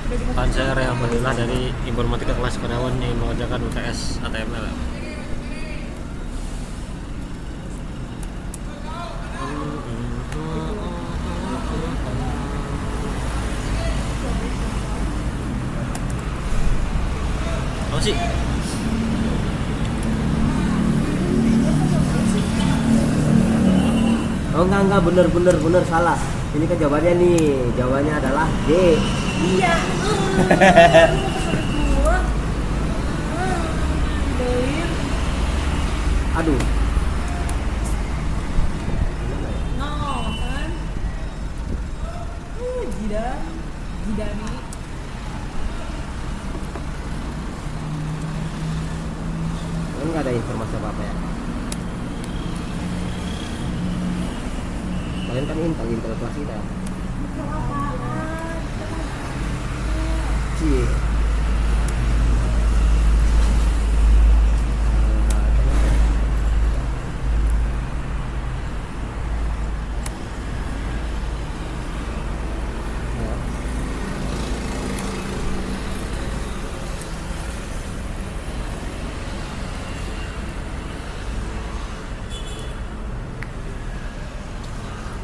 Kan saya Real Madillah dari Informatika Kelas Karyawan yang mengerjakan UTS ATML. Oh sih. Oh enggak bener salah. Ini kan jawabannya nih, jawabannya adalah D. Iya. Aduh. Nol kan? Jidani. Enggak ada informasi apa-apa ya. Kalian kan intel kelas kita. Cie.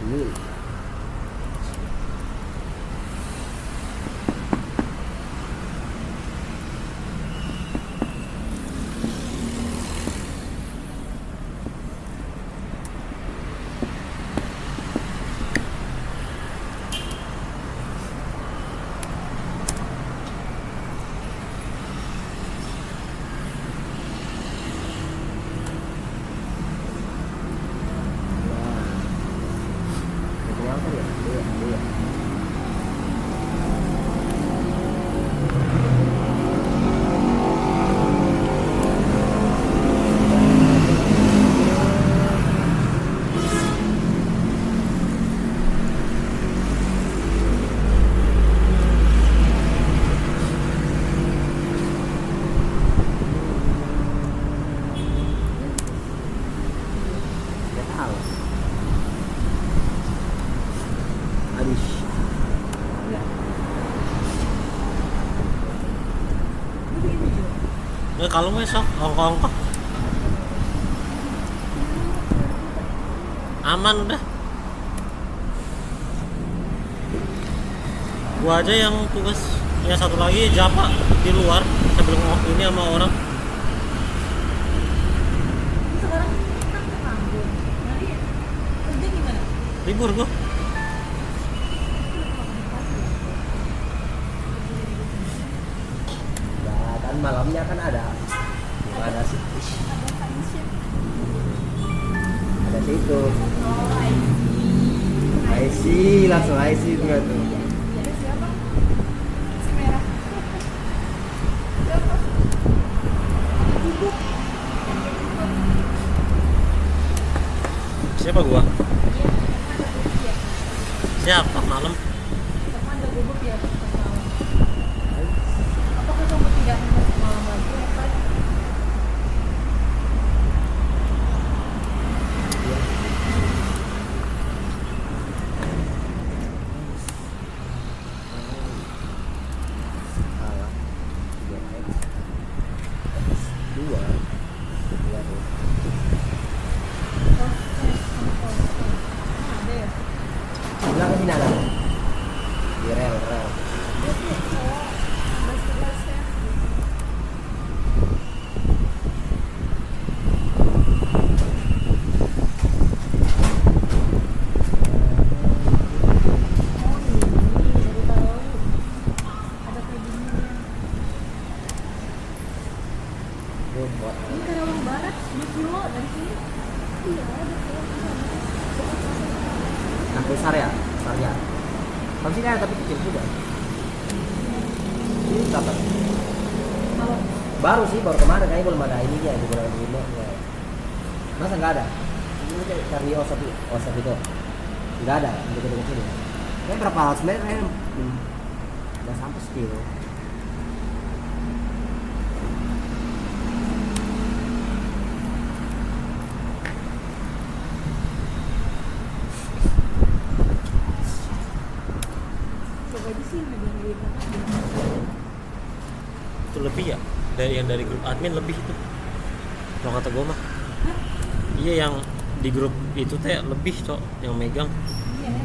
Ini apa ya? Iya. Nggak tahu. Aduh. Ya kalau besok ongkong aman dah. Gua aja yang tugas, ya satu lagi Japa di luar sambil ini sama orang. Sekarang kan ke kampung. Nanti kerja gimana? Libur gua. Ya kan malamnya kan ada sih. Ada situ. IC langsung IC itu kan tuh. Ada siapa? Si merah. Siapa? Ibu. Siapa gua? Iya, ada bubuk ya. Siapa malam? Ada bubuk ya. Apakah kamu tidak mau malam lagi apa? Salah. 3X. 2. Iya tuh. Ada ya? Bilang ke sini ada. Di rel. Dia tuh cowok 11 ya. Oh ini dari tahu ada kayak gini ya. Tuh buat Ini Karawang Barat 2 kilo dari sini. Iya ada kilo di sana. Nah, besar ya? Besarnya. Kalau sini ada tapi kecil juga. Ini kapan? Kalau Baru sih, baru kemarin kayaknya belum ada ininya di bulan ini. Ya. Masa nggak ada? Ini kayak cari OSAP itu. Nggak ada, dekat-dekat sini. Kayaknya berapa hal sebenarnya kayaknya nggak sampai sekilo. coba aja sih yang lebih itu lebih ya, dari yang dari grup admin lebih itu kalau kata gue mah. Iya, yang di grup itu teh lebih cok yang megang. Iya.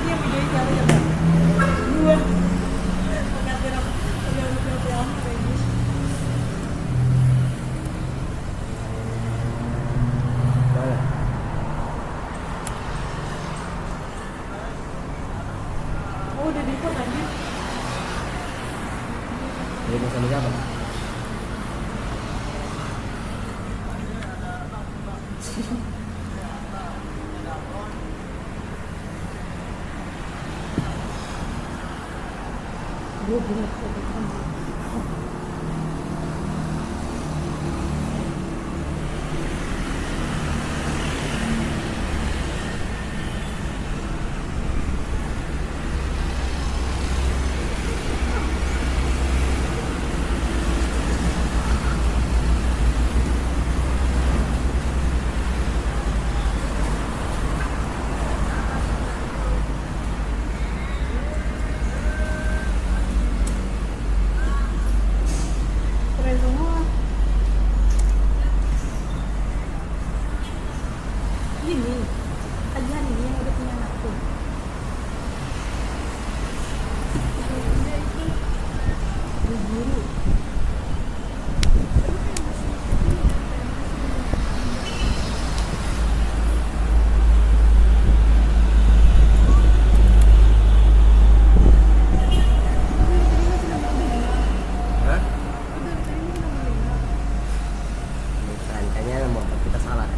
Iya, videonya jauh ya, Bang. Dua. Makasih, Ram. Udah lebih lama kayak gini. Mana? Oh, udah di-record anjir. Jadi sama siapa? Gue bener kok. Keren semua. Ini ajaran ini yang udah punya anak tuh. Dia itu guru. Hah? Udah tadi ini kenapa enggak? Bukan, kayaknya nomor kita salah.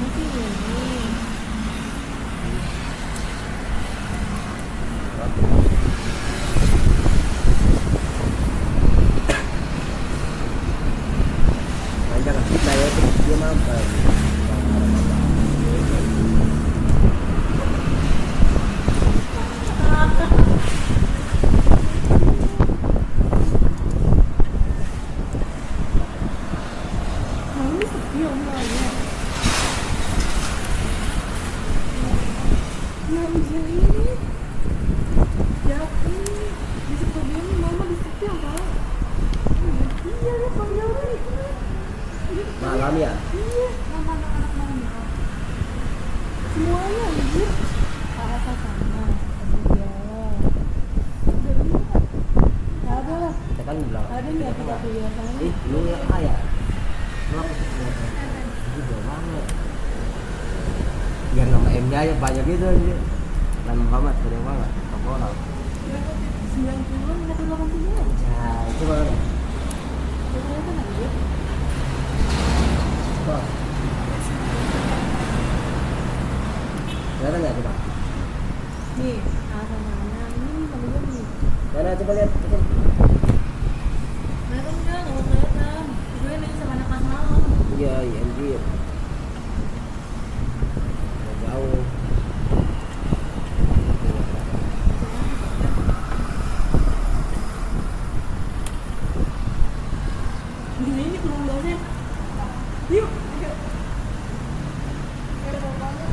Mungkin ini. Panjang kita ya, dia mampir. Nah, ini sepi om ya. Nah, ujian ini. Ya, ini di sekolah ini mama di sepi apa? Iya, ya panjangnya itu. Malam ya? Iya, mama anak-anak mama. Semuanya anjir. Rasa sama, kemudian. Udah lihat. Gak ada lah. Kita kan bilang. Ada nggak kita kuliah sana? Lu apa ya? Lu apa sih? Gila banget. Biar nama M-nya aja banyak gitu aja. Nama Muhammad, banyak banget. Top orang. 90-an atau 80-an? Ya, itu mana? Biasanya kan anjir. Kok? Kelihatan nggak coba? Nih, sama mana? Ini sama gue nih. Mana coba lihat? Kelihatan nggak? Nggak mau kelihatan. Gue nanya sama anak kelas malam. Iya, anjir. Jauh. Ini kurang dosen. Yuk. Yuk. Ada bapaknya.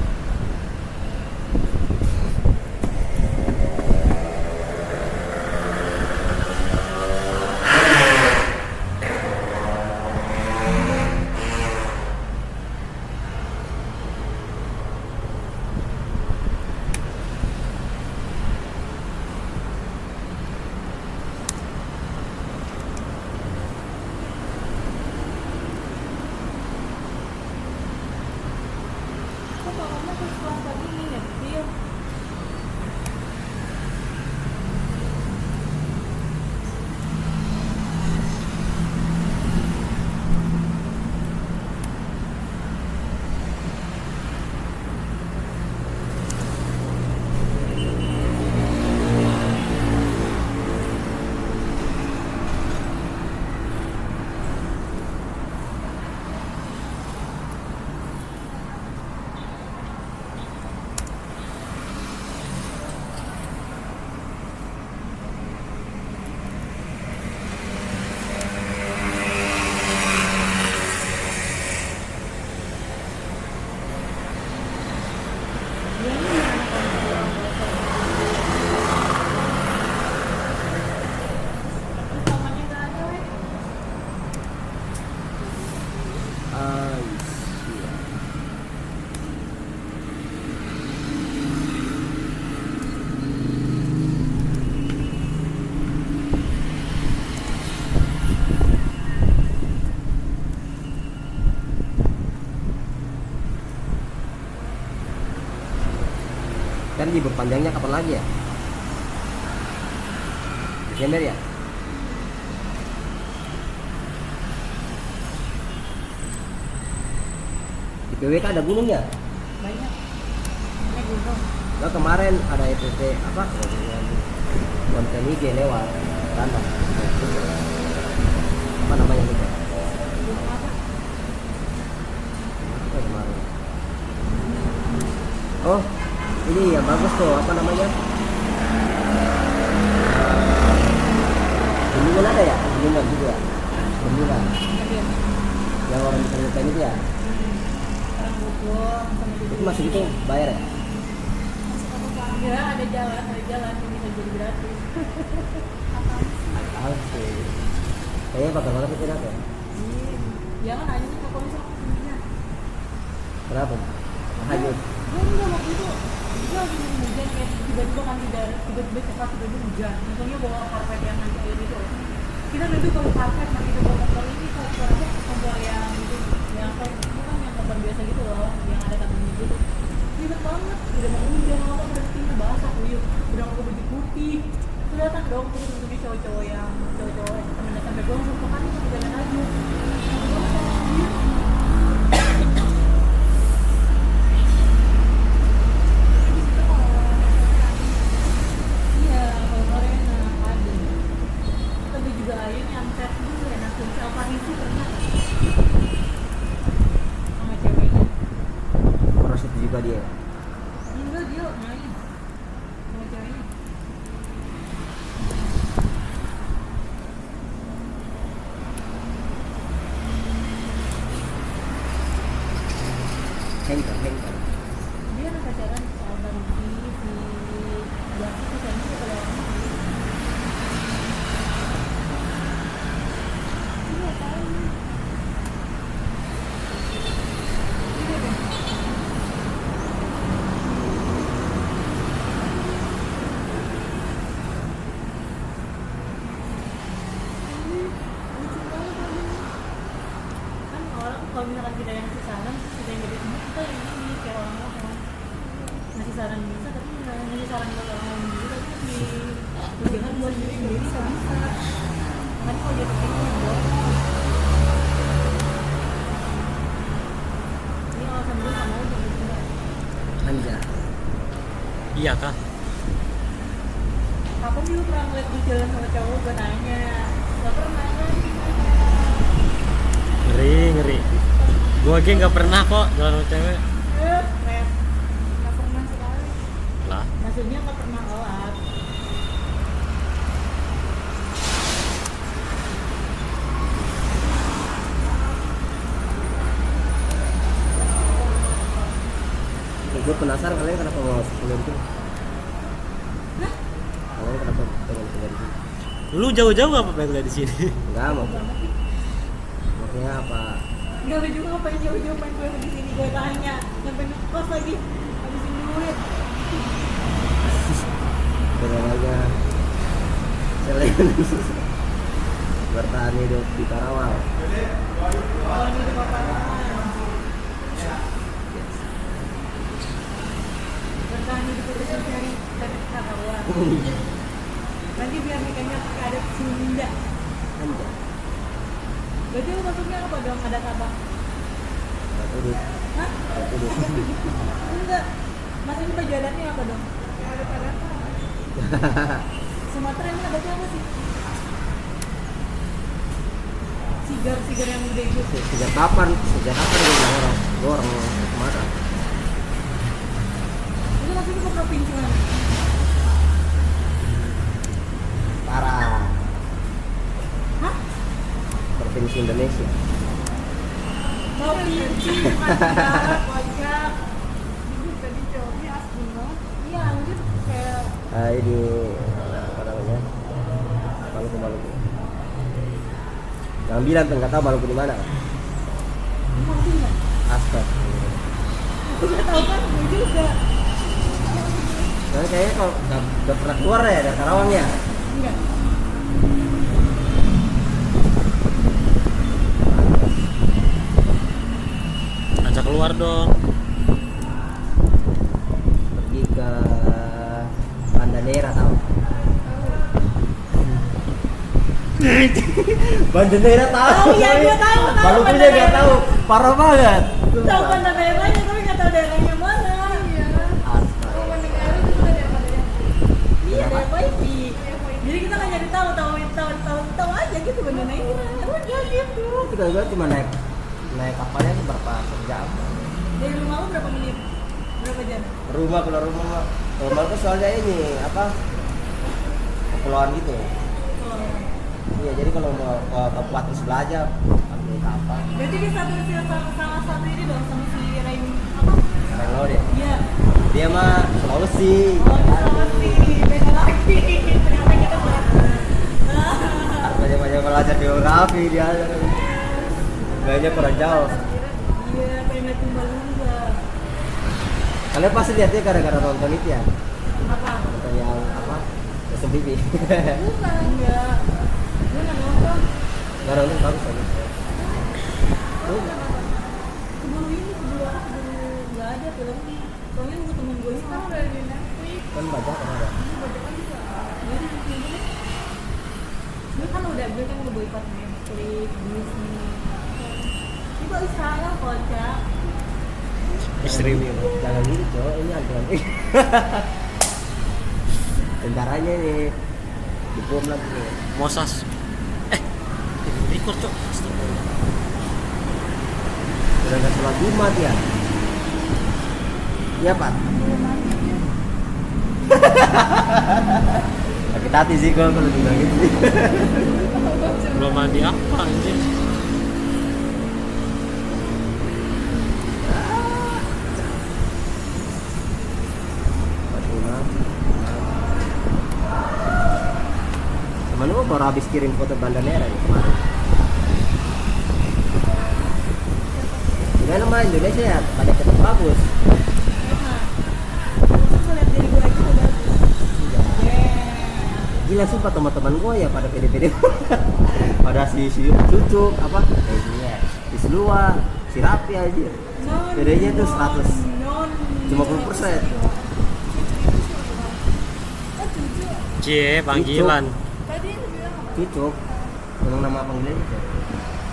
soalnya pas kelas pagi ini nyetir. Dia ini mana terus tamannya nggak ada weh. Iya. Kan libur panjangnya kapan lagi ya? Desember ya? Di PWK ada gunungnya? Banyak. Banyak gunung. Nah, kemarin ada EPT apa? Konten IG lewat tanah. Apa namanya itu? Gunung apa? Apa kemarin? Oh, ini ya bagus tuh. Apa namanya? Bendungan ada ya? Bendungan juga. Bendungan. Iya. Yang orang bisa nyetain itu ya? Orang Bogor sama Itu gitu. masih gitu bayar ya? Ya ada jalan yang bisa jadi gratis. Tahu sih. Kayaknya bakal banget itu ya. Jangan aja nih ke konsol punya. Berapa? Hanyut. Gue enggak waktu itu dia lagi musim hujan kayak tiba-tiba kan tiba-tiba cepat tiba-tiba hujan. Untungnya bawa karpet yang nanti air itu. Kita duduk kalau karpet nanti kita bawa kompor ini kompornya kompor yang itu yang apa itu kan yang kompor biasa gitu loh yang ada katanya gitu. Ribet banget, udah mau hujan apa berhentinya basah kuyup, udah mau baju putih. Terus datang dong terus untuk cowok-cowok yang temen datang gue langsung makan itu jalan aja. Iya, kalau sore enak ada. Tapi juga ayo nyantet dulu enak tuh. Si Alfarisi pernah sama ceweknya. Poros itu juga dia. Enggak dia main sama ceweknya. Hengkar. Dia anak pacaran si Alfarisi si Jaki pacarnya siapa lagi? Iya tahu. Iya deh. Lucu banget lagi. Kan orang kalau misalkan kita yang ngasih saran terus kita yang jadi teman kita yang ini kayak orang-orang ngasih saran bisa tapi nggak ngasih saran buat orang lain juga tapi jangan buat diri sendiri nggak bisa kan kalau dia pakai ini buat ini alasan gue nggak mau jadi teman. Anjay. Iya kah? Kapan dulu pernah ngeliat gue jalan sama cowok gue nanya nggak pernah kan Ngeri. Gua aja nggak pernah kok jalan sama cewek. keren nggak pernah sekali Lah, maksudnya nggak pernah ngelap. Gue penasaran kalian kenapa mau kuliah di sini? Kalian kenapa pengen kuliah di sini? lu jauh-jauh apa pengen kuliah di sini? Enggak mau. Maksudnya apa? Enggak lu juga ngapain jauh-jauh main gue di sini gue tanya sampai ngekos lagi habisin duit. Namanya selain bertahan hidup di Karawang. Kalau di rumah pasangan Nanti biar nikahnya pakai adat Sunda. Anjay. Berarti lu maksudnya apa dong, adat apa? Batu udut. Hah? Batu udut. Enggak. Maksudnya baju adatnya apa dong? Adat apa? Sumatera ini adatnya apa sih? Sigar yang gede gitu. Sejak kapan gue bilang orang Sumatera. Itu maksudnya ke provinsi mana? Parah. Hah? Provinsi Indonesia. Provinsi bukan negara, pajak. Ini tadi jawabnya asli loh. Iya, anjir kayak Ini apa namanya? Maluku. Jangan bilang tuh nggak tahu Maluku di mana. mungkin nggak? Aspek. Aku nggak tahu kan, gue juga. Nah, kayaknya kalau nggak pernah keluar ya dari Karawang ya. Enggak. Ajak keluar dong. Pergi ke Banda Neira tahu. Banda Neira tahu. Oh iya, gue tahu. Maluku Banda dia nggak Neira. tahu. Parah banget. Tahu Banda daerahnya tapi nggak tahu daerahnya mana. Iya. Aspek. Banda Neira itu juga daerah ya. Iya, daerah Baiki. Jadi kita nggak nyari tahu aja gitu Banda Neira. Udah gitu. Kita juga cuma naik kapalnya itu berapa jam? Dari rumah lu berapa menit? Berapa jam? Rumah keluar rumah. Rumah tuh soalnya ini apa? Kepulauan gitu. Oh. Iya, jadi kalau mau ke kabupaten sebelah aja ambil kapal. Berarti dia salah satu ini dong sama si Rain apa? Kalau dia, Iya. dia mah Sulawesi. Oh, sama si beda lagi. Ternyata kita sama. Banyak belajar geografi dia. Kayaknya kurang jauh. Iya, pengen lihat lumba-lumba. Kalian pasti lihatnya gara-gara nonton itu ya. Apa? Nonton yang apa? SMTV. Bukan, enggak. Gue nggak nonton. Nggak nonton bagus bagus. Tuh, Keburu ini, keburu apa? Keburu nggak ada filmnya. Soalnya nunggu temen gue ini kan udah di Netflix. kan baca kan ada. Ini bajakan juga. Jadi nontonnya. Gue kan udah boykot Netflix, Disney. Ini kok Israel kocak. Streaming. Jangan gitu cowok, ini antuan. Tentaranya nih dibom lagi nih. Mosas. Record cok. Udah nggak sholat Jumat ya? Iya Pak. Sakit hati sih kalau dibilang gitu sih. Belum mandi apa anjir? Temen lu baru habis kirim foto Banda Neira nih kemarin. Gimana mah Indonesia ya, pada tetap bagus. Terus lihat diri gue aja udah bagus. Gila sumpah teman-teman gue ya pada pede-pede. Pada si Cucuk apa? Si Selua, si Rapi aja. Bedanya tuh 100. Cuma 10%. Cie, panggilan. Tadi lu bilang apa? Cucuk. Memang nama panggilan itu.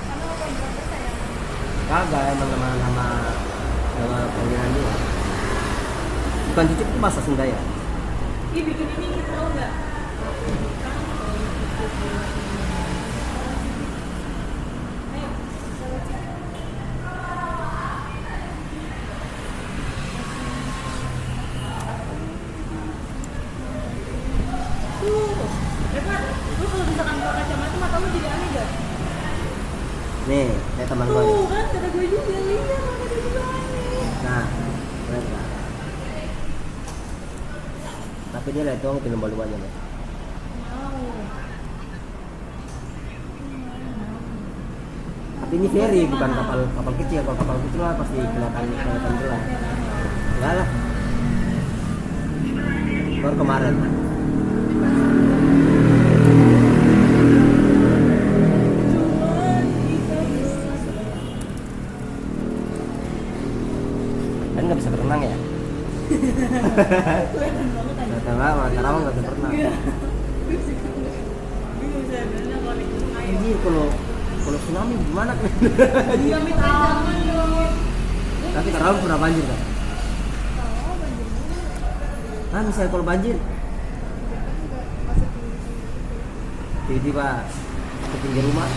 Karena apa yang berapa saya? Kagak emang nama panggilan dia. Bukan Cucuk itu bahasa Sunda ya? Ih, bikin ini kita tahu nggak? Ayo, salah cik. Depan, lu kalau misalkan buka kacamata mata lu jadi aneh gak? Nih, kayak teman gue. Tuh kan, kata gue juga lihat mata dia juga aneh. Nah, keren kan? Tapi dia lihat doang film balu aja nih. Mau. Tapi ini ferry bukan kapal kecil. Kalau kapal kecil lah pasti kelihatan jelas. Enggak lah. Baru kemarin. Kan nggak bisa berenang ya? Kelihatan banget aja. Enggak, Karawang nggak pernah. Iya. Bingung saya benernya kalau naik gunung ayo. Ini kalau tsunami gimana kan? Iya, amit aman dong. Tapi Karawang pernah banjir kan? Nah, misalnya kalau banjir, tiba-tiba ke pinggir rumah,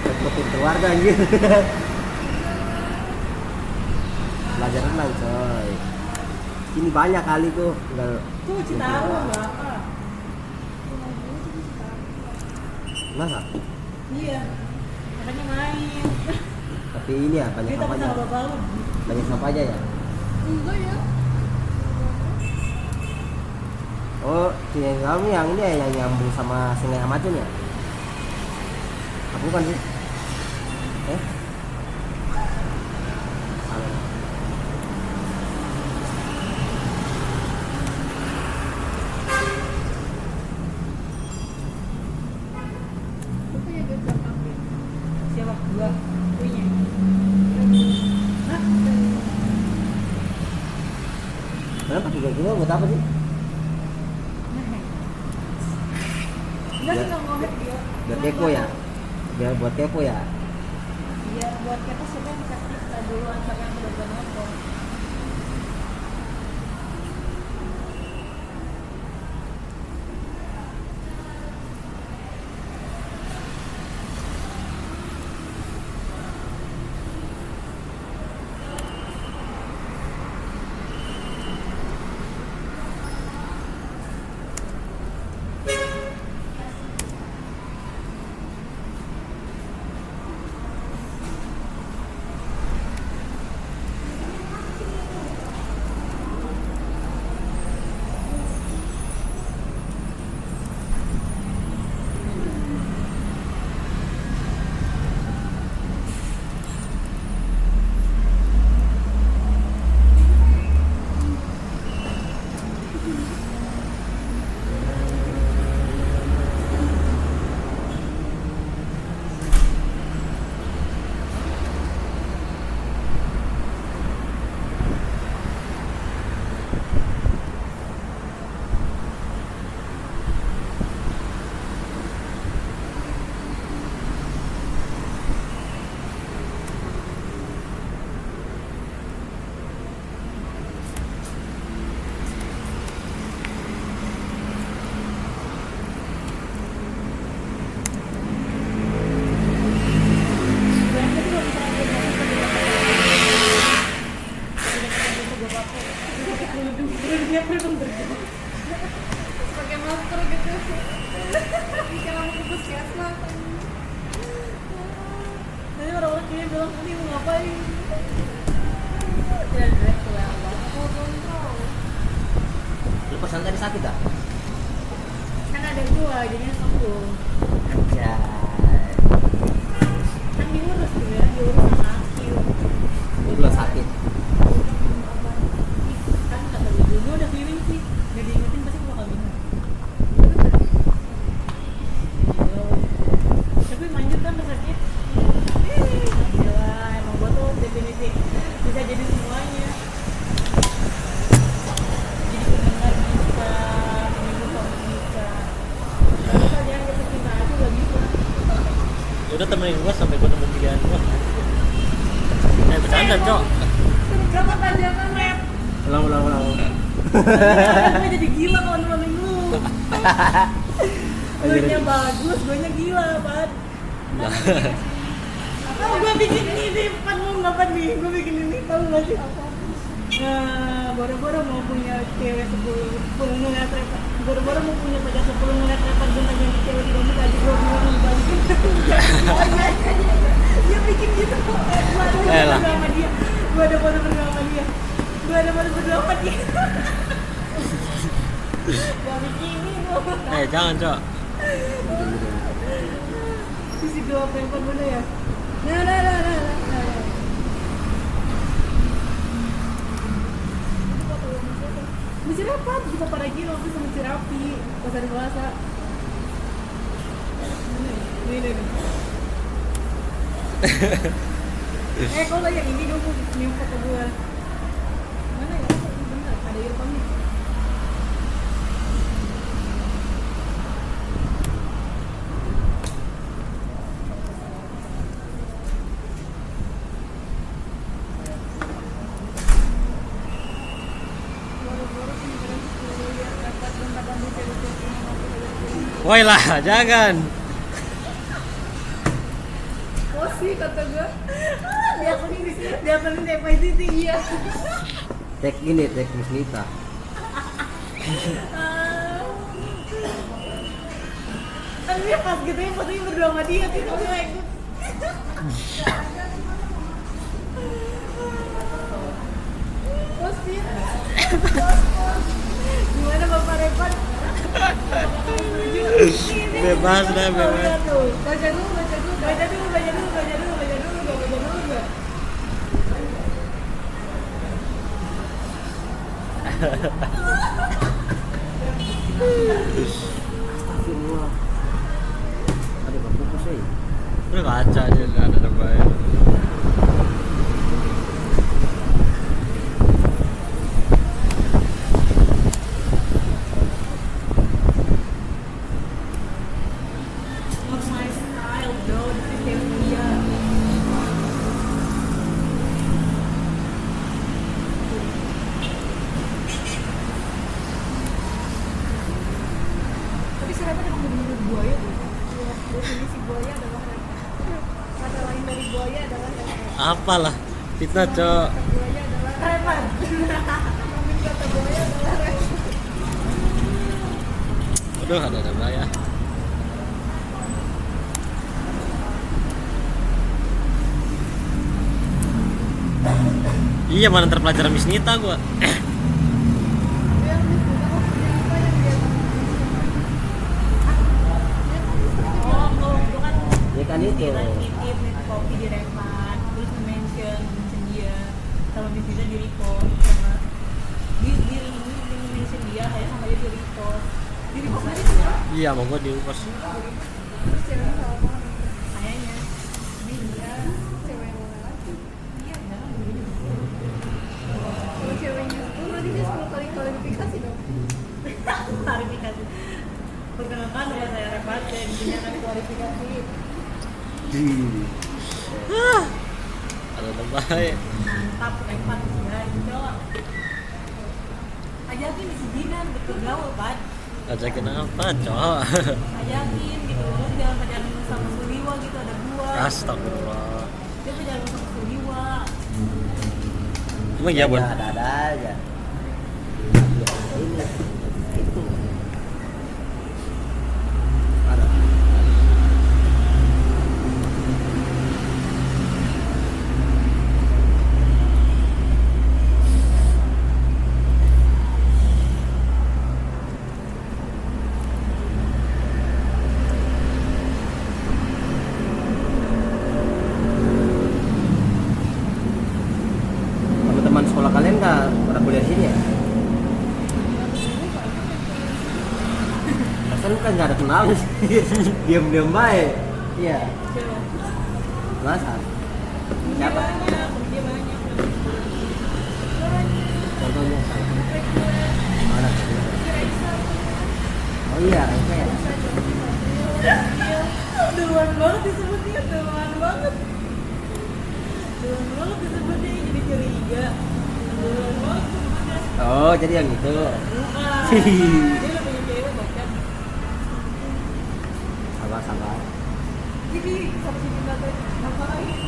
ketepin keluarga anjir. Belajar renang coy. Ini banyak kali tuh, tinggal Tuh Citarum berapa? masa? Iya. Makanya main. Tapi ini ya banyak Kita sampahnya. sama bapak lu. Banyak sampahnya ya. Enggak ya. Oh, Sungai Karawang yang ini ya yang nyambung sama Sungai Amadun ya? Apa bukan sih? Salah. Siapa? Gua. Punya. Hah? Kenapa juga gini buat apa sih? Enggak sih ngomongin dia. Buat kepo ya? Biar buat kepo ya? Iya, buat kepo siapa yang bisa kita duluan siapa yang udah nonton. Pakai masker gitu. Jika kamu ke puskesmas. Nanti orang-orang kayaknya bilang nanti mau ngapain? Tidak ada kelewat banget. Oh, kontrol. Lu pesan tadi sakit tak? Kan ada gua, jadinya sembuh. Anjay. Kan diurus tuh ya, diurus sama Akil. Lu belum sakit. Kan kata gue udah keliling sih. Gak diingetin pasti gua bakal bingung. Tapi manjur kan sakit. Gila, emang gua tuh definisi bisa jadi semuanya. Jadi pendengar bisa, peminggu suami bisa. Tapi kalau jangan jatuh cinta aja gak bisa. Udah temenin gua sampai gua nemu pilihan gua. Bercanda, Cok. Berapa pajangan, Rep? Ulang. Gue jadi gila kalau nemenin lu. Gue bagus, gue gila, Pan. Oh, gue bikin ini, Pan mau ngapain nih? Gue bikin ini, tau gak sih? Nah, boro-boro mau punya cewek 10 ngeliat repot. Boro-boro mau punya pacar 10 ngeliat repot. Gue nanya di cewek di rumah aja, gue bilang balikin. Dia bikin gitu. Gue ada foto sama dia. Gue ada foto berdua sama dia. Gak bikinin loh. Jangan, Cok. Sisi dua perempuan mana ya? Nah. Masih rapat, kita pada gini waktu sama Cirapi pas hari Selasa. Ini. Kalau yang ini dong, ini foto gue. Mana ya? ada earphone-nya. Boro-boro penyebaran 10 miliar dapat bentar di cewek-cewek yang mampu dari Woi lah, jangan. oh sih kata gue dia penuh DPI iya. Tek ini, tek Miss Nita. Tapi dia pas gitu ya fotonya berdua sama dia gitu gue ikut. Pos dia. Gimana Bapak Repan? Bebas dah, bebas. Baca dulu gak? Astagfirullah. Aduh, gak fokus ya. Udah kaca aja nggak ada bahaya. Not my style, bro. This is India. Tapi siapa emang bener-bener buaya tuh? Definisi buaya adalah kata lain dari buaya adalah Apalah, fitnah cok. kata buaya adalah reman. Amin kata buaya adalah reman. Aduh, ada bahaya. Iya, mana terpelajar Miss Nita gua. Ya kan itu. Nitip kopi di Revan, terus mention dia, kalau bisa di repost sama di mention dia kayak sama dia di repost aja sih. Iya, mau gua diupas. Terus ceweknya salah paham kayaknya ini dia cewek yang mana lagi iya enggak kalau ceweknya tuh berarti dia 10 kali klarifikasi dong klarifikasi perkenalkan nama saya Revan dan ini akan klarifikasi Ada bahaya. mantap Revan ya cowok ajakin di sini betul gaul kan Ajakin apa cok? ajakin gitu terus jangan pacaran sama Suliwa gitu ada dua Astagfirullah. dia pacaran sama Suliwa Emang iya bon? Ada aja. Ya, ini itu. Ada. Teman-teman sekolah kalian nggak pernah kuliah di sini ya? Rasanya kan nggak ada kenal sih. Diam-diam baik. Iya. Masa? Siapa? dia banyak Contohnya? Mana? Oh iya, Raisa ya. duluan banget disebutnya duluan banget disebutnya jadi curiga duluan banget disebutnya Oh, jadi yang itu. bukan dia udah punya cewek bocah Sabar-sabar. jadi saksi cinta tuh ngapain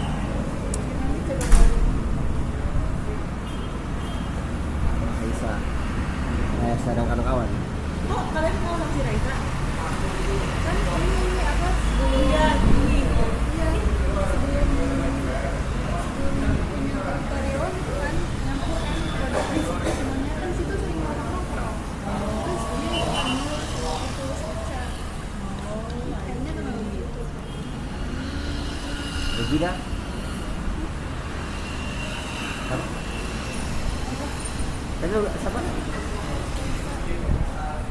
nanti coba tahu Raisa. Raisa dan kawan-kawan. oh kalian mau sama si Raisa kan ini apa sebelum iya ini iya sebelum punya karyawan itu kan nyampur kan pada prinsip semuanya kan situ sering orang nongkrong terus dia itu sketsa akhirnya kenal gitu Regina. Siapa? Tapi siapa?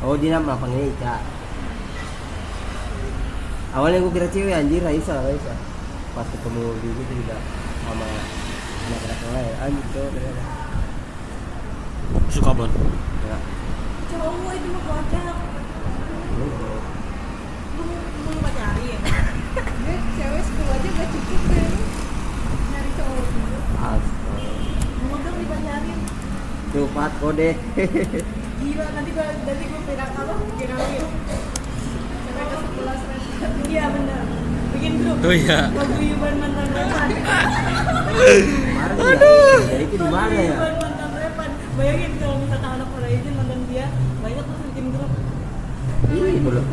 Oh, dia nama panggilnya Ica. Awalnya gue kira cewek anjir, Raisa. Pas ketemu di itu juga sama anak-anak yang lain. Anjir, cowok ternyata. Suka bon. Ya. Cowok itu mau kocak. Lu Lu pacarin. Dia cewek 10 aja gak cukup deh. Nyari cowok dulu. astaga. Mau dong dipacarin. Cepat kode. Gila, nanti gue pirang apa? Pirangin. Sampai ke 11 meter. Iya bener. Bikin grup. Oh iya. Paguyuban mantan repan. Kemarin ya. Jadi itu di mana ya? Paguyuban mantan repan. Bayangin kalau misalkan anak Korea itu nonton dia, banyak tuh bikin grup. Ih, belum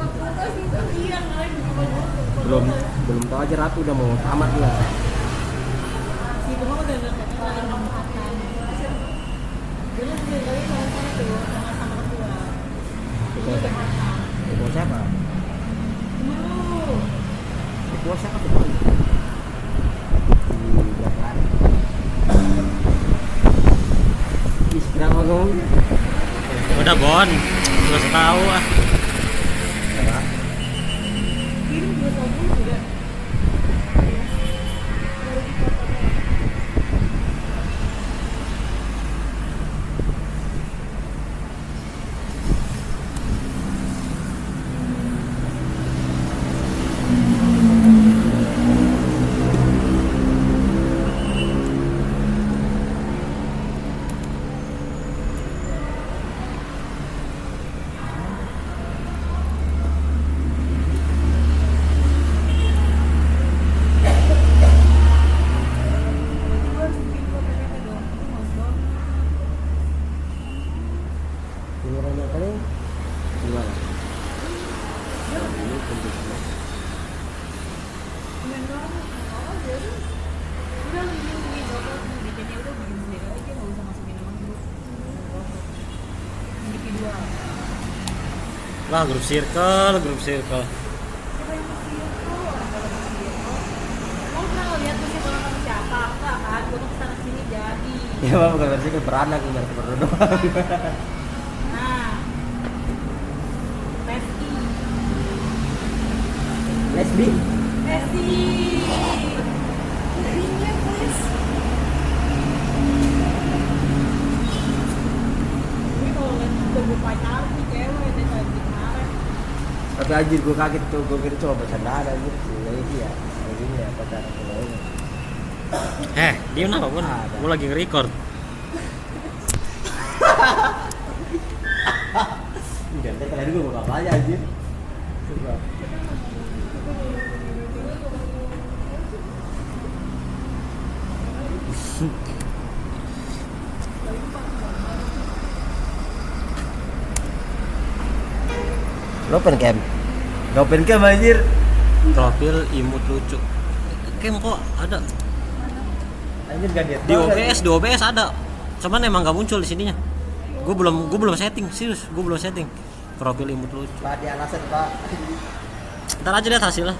Iya, ngalahin bikin grup. belum tahu aja Ratu udah mau tamat ya. Si Kumang udah nggak ketularan angkatan. Dulu sih kali sama tuh sama ketua. Ketua siapa? Ketua siapa? Dulu. Ketua siapa tuh? Di Jakarta. Ih, kenapa ngomong? Udah bon. Gak usah tahu ah. Apa? Kirim 2 tahun juga. Baru di foto. Gilirannya kali gimana? Ini bentuknya. Lah grup circle, grup circle. Ya bang, bukan versi beranak biar berdua doang. Lesbi. Tapi anjir gue kaget tuh, gue kira cuma bercandaan anjir. Ini ya, ini ya pacaran sama ini. Dia kenapa bon? Ada. Gue lagi nge-record. Udah, kalian gue mau apa aja anjir. Coba. Lo open cam? Gak open cam anjir. Profil imut lucu. Kem kok ada Anjir gak dia. di OBS ada. Cuman emang gak muncul di sininya. Gue belum setting, serius. Gue belum setting profil imut lucu. Pak di alasan pak. Ntar aja lihat hasilnya.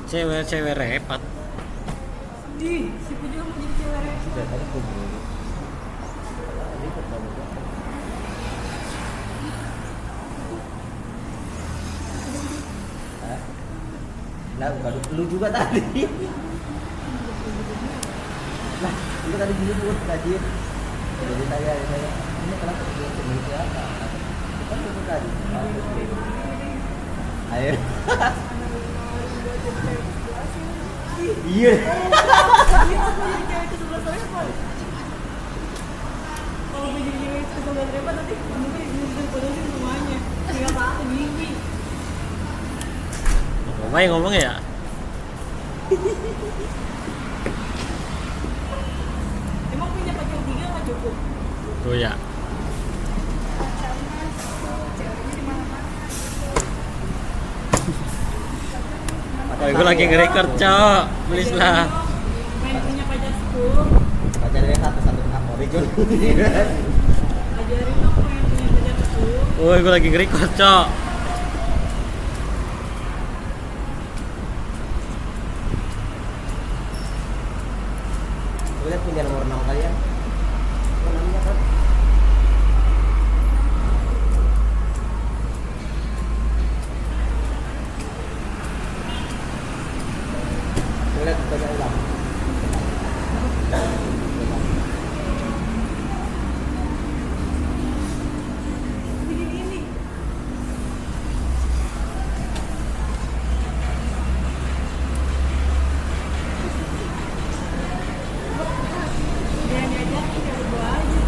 Cewek repat. Si Pujo mau jadi cewek repot. Sudah tadi gue mau. Lah, bukan lu juga tadi. Lah, lu tadi nyebut tadi. Jadi saya ini kenapa dia memiliki apa? Kan lu tadi. Ayo. Iya. Kalau gue jadi cewek itu 11 repot nanti mungkin dipodosin semuanya. Tinggal apa gini. Ngomongnya ya. Emang punya pacar 3 nggak cukup? Tuh ya. Gue lagi nge-record, Cok. Please lah. Main punya pacar 10. Pacarnya satu Kapolri Jun. Ajarin aku main punya pacar 10. Woi, gue lagi nge-record, Cok. Gue lihat punya nomor 6 kalian. Apa namanya kan? Gue lihat banyak ulang. Bikin ini. Jangan diajakin, ya gua aja.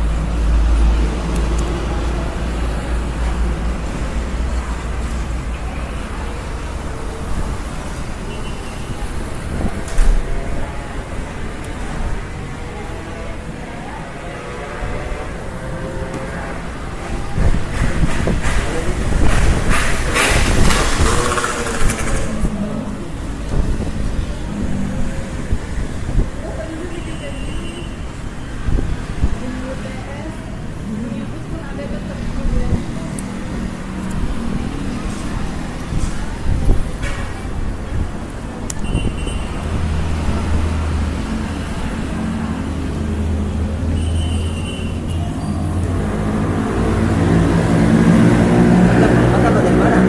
Makan lo dari mana?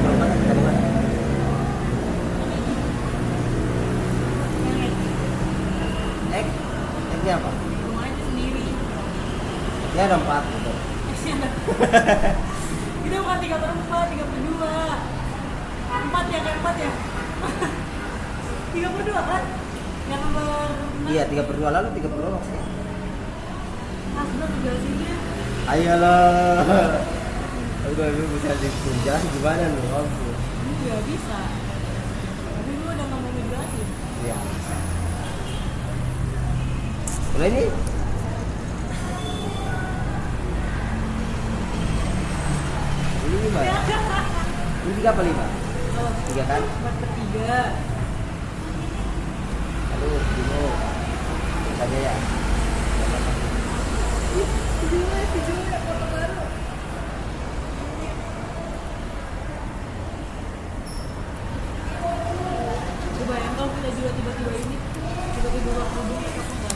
Makan dari mana? Egg-nya apa? Rumahnya sendiri. Ini ada 4 gitu. Kita bukan 3 per 4, 3 per 2. 4 ya, kan 4 ya? 3 per 2 kan? Yang nomor 6. Iya, 3/2 lalu 3/2 maksudnya. Mas, belum jelasinnya. Ayolah. Udah lu bisa dijelasin gimana lu? Ampun. Ini juga bisa. Tapi lu udah nggak mau ngejelasin. Iya. Boleh ini? Ini 5 ya? Ini 3 apa 5? Oh, 3 kan? 4 per 3. Aduh, bingung. Saja ya. Video foto baru. Gue bayang kalau kita jual tiba-tiba ini, tiba-tiba gak produk, apa enggak?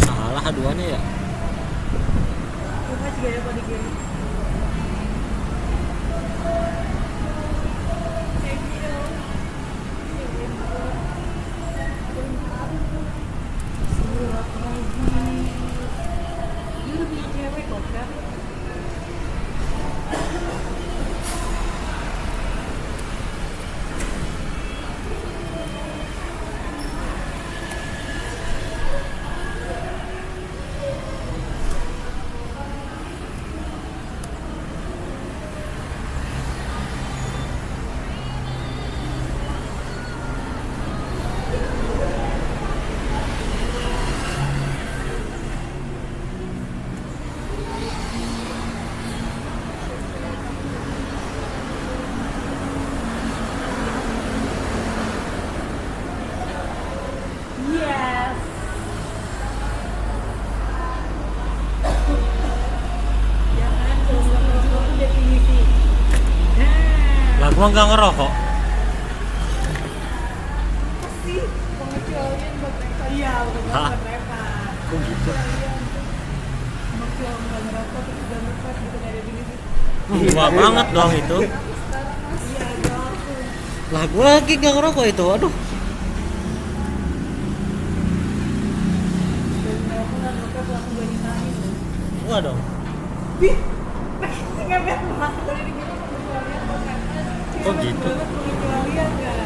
Salah aduannya ya. Coba juga ya pada game. Dia udah punya cewek kok, kan? Yes. Jangan kalau nggak ngerokok tuh definisi. Lah gua nggak ngerokok. Apa sih pengecualian buat mereka? Iya, bukan Hah? buat mereka. Kok gitu? Pengecualian nggak ngerokok terus udah ngerokok gitu nggak ada definisi. Gua banget dong itu. Iya, jauh. Lah gua lagi nggak ngerokok itu. Aduh. Dan ngerokok nggak ngerokok langsung gue nikahin. Gua dong. Bih, nggak benar. Dari di gitu pengecualian buat mereka. Oh, gitu. Banget pengecualian kan.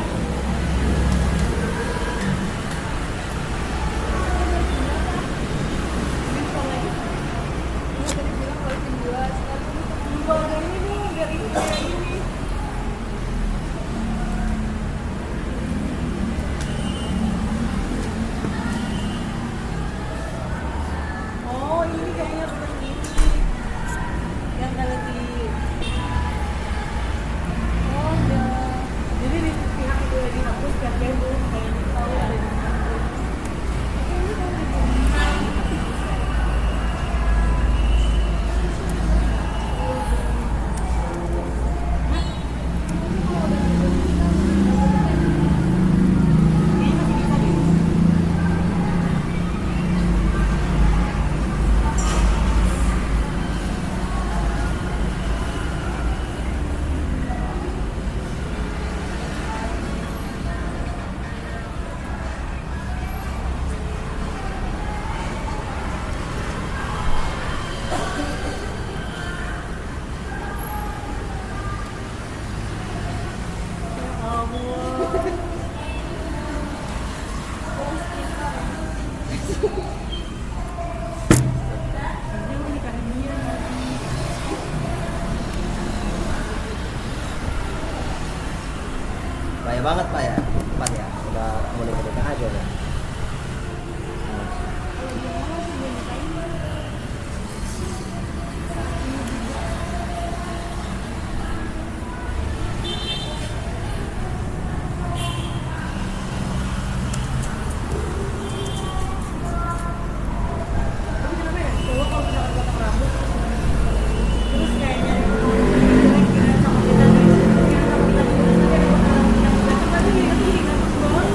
Oh, ini kayaknya bukan ini. Yang galaxy banget Pak ya, cepat ya, udah mau nikah aja ya. Kalau dia mau sih dia nikahin. Tapi kenapa ya cowok kalau misalkan potong rambut terus kayak nyari kira sama kita kira sama kita terus kayak potong rambut yang ganteng tapi dia tuh jadi ganteng banget.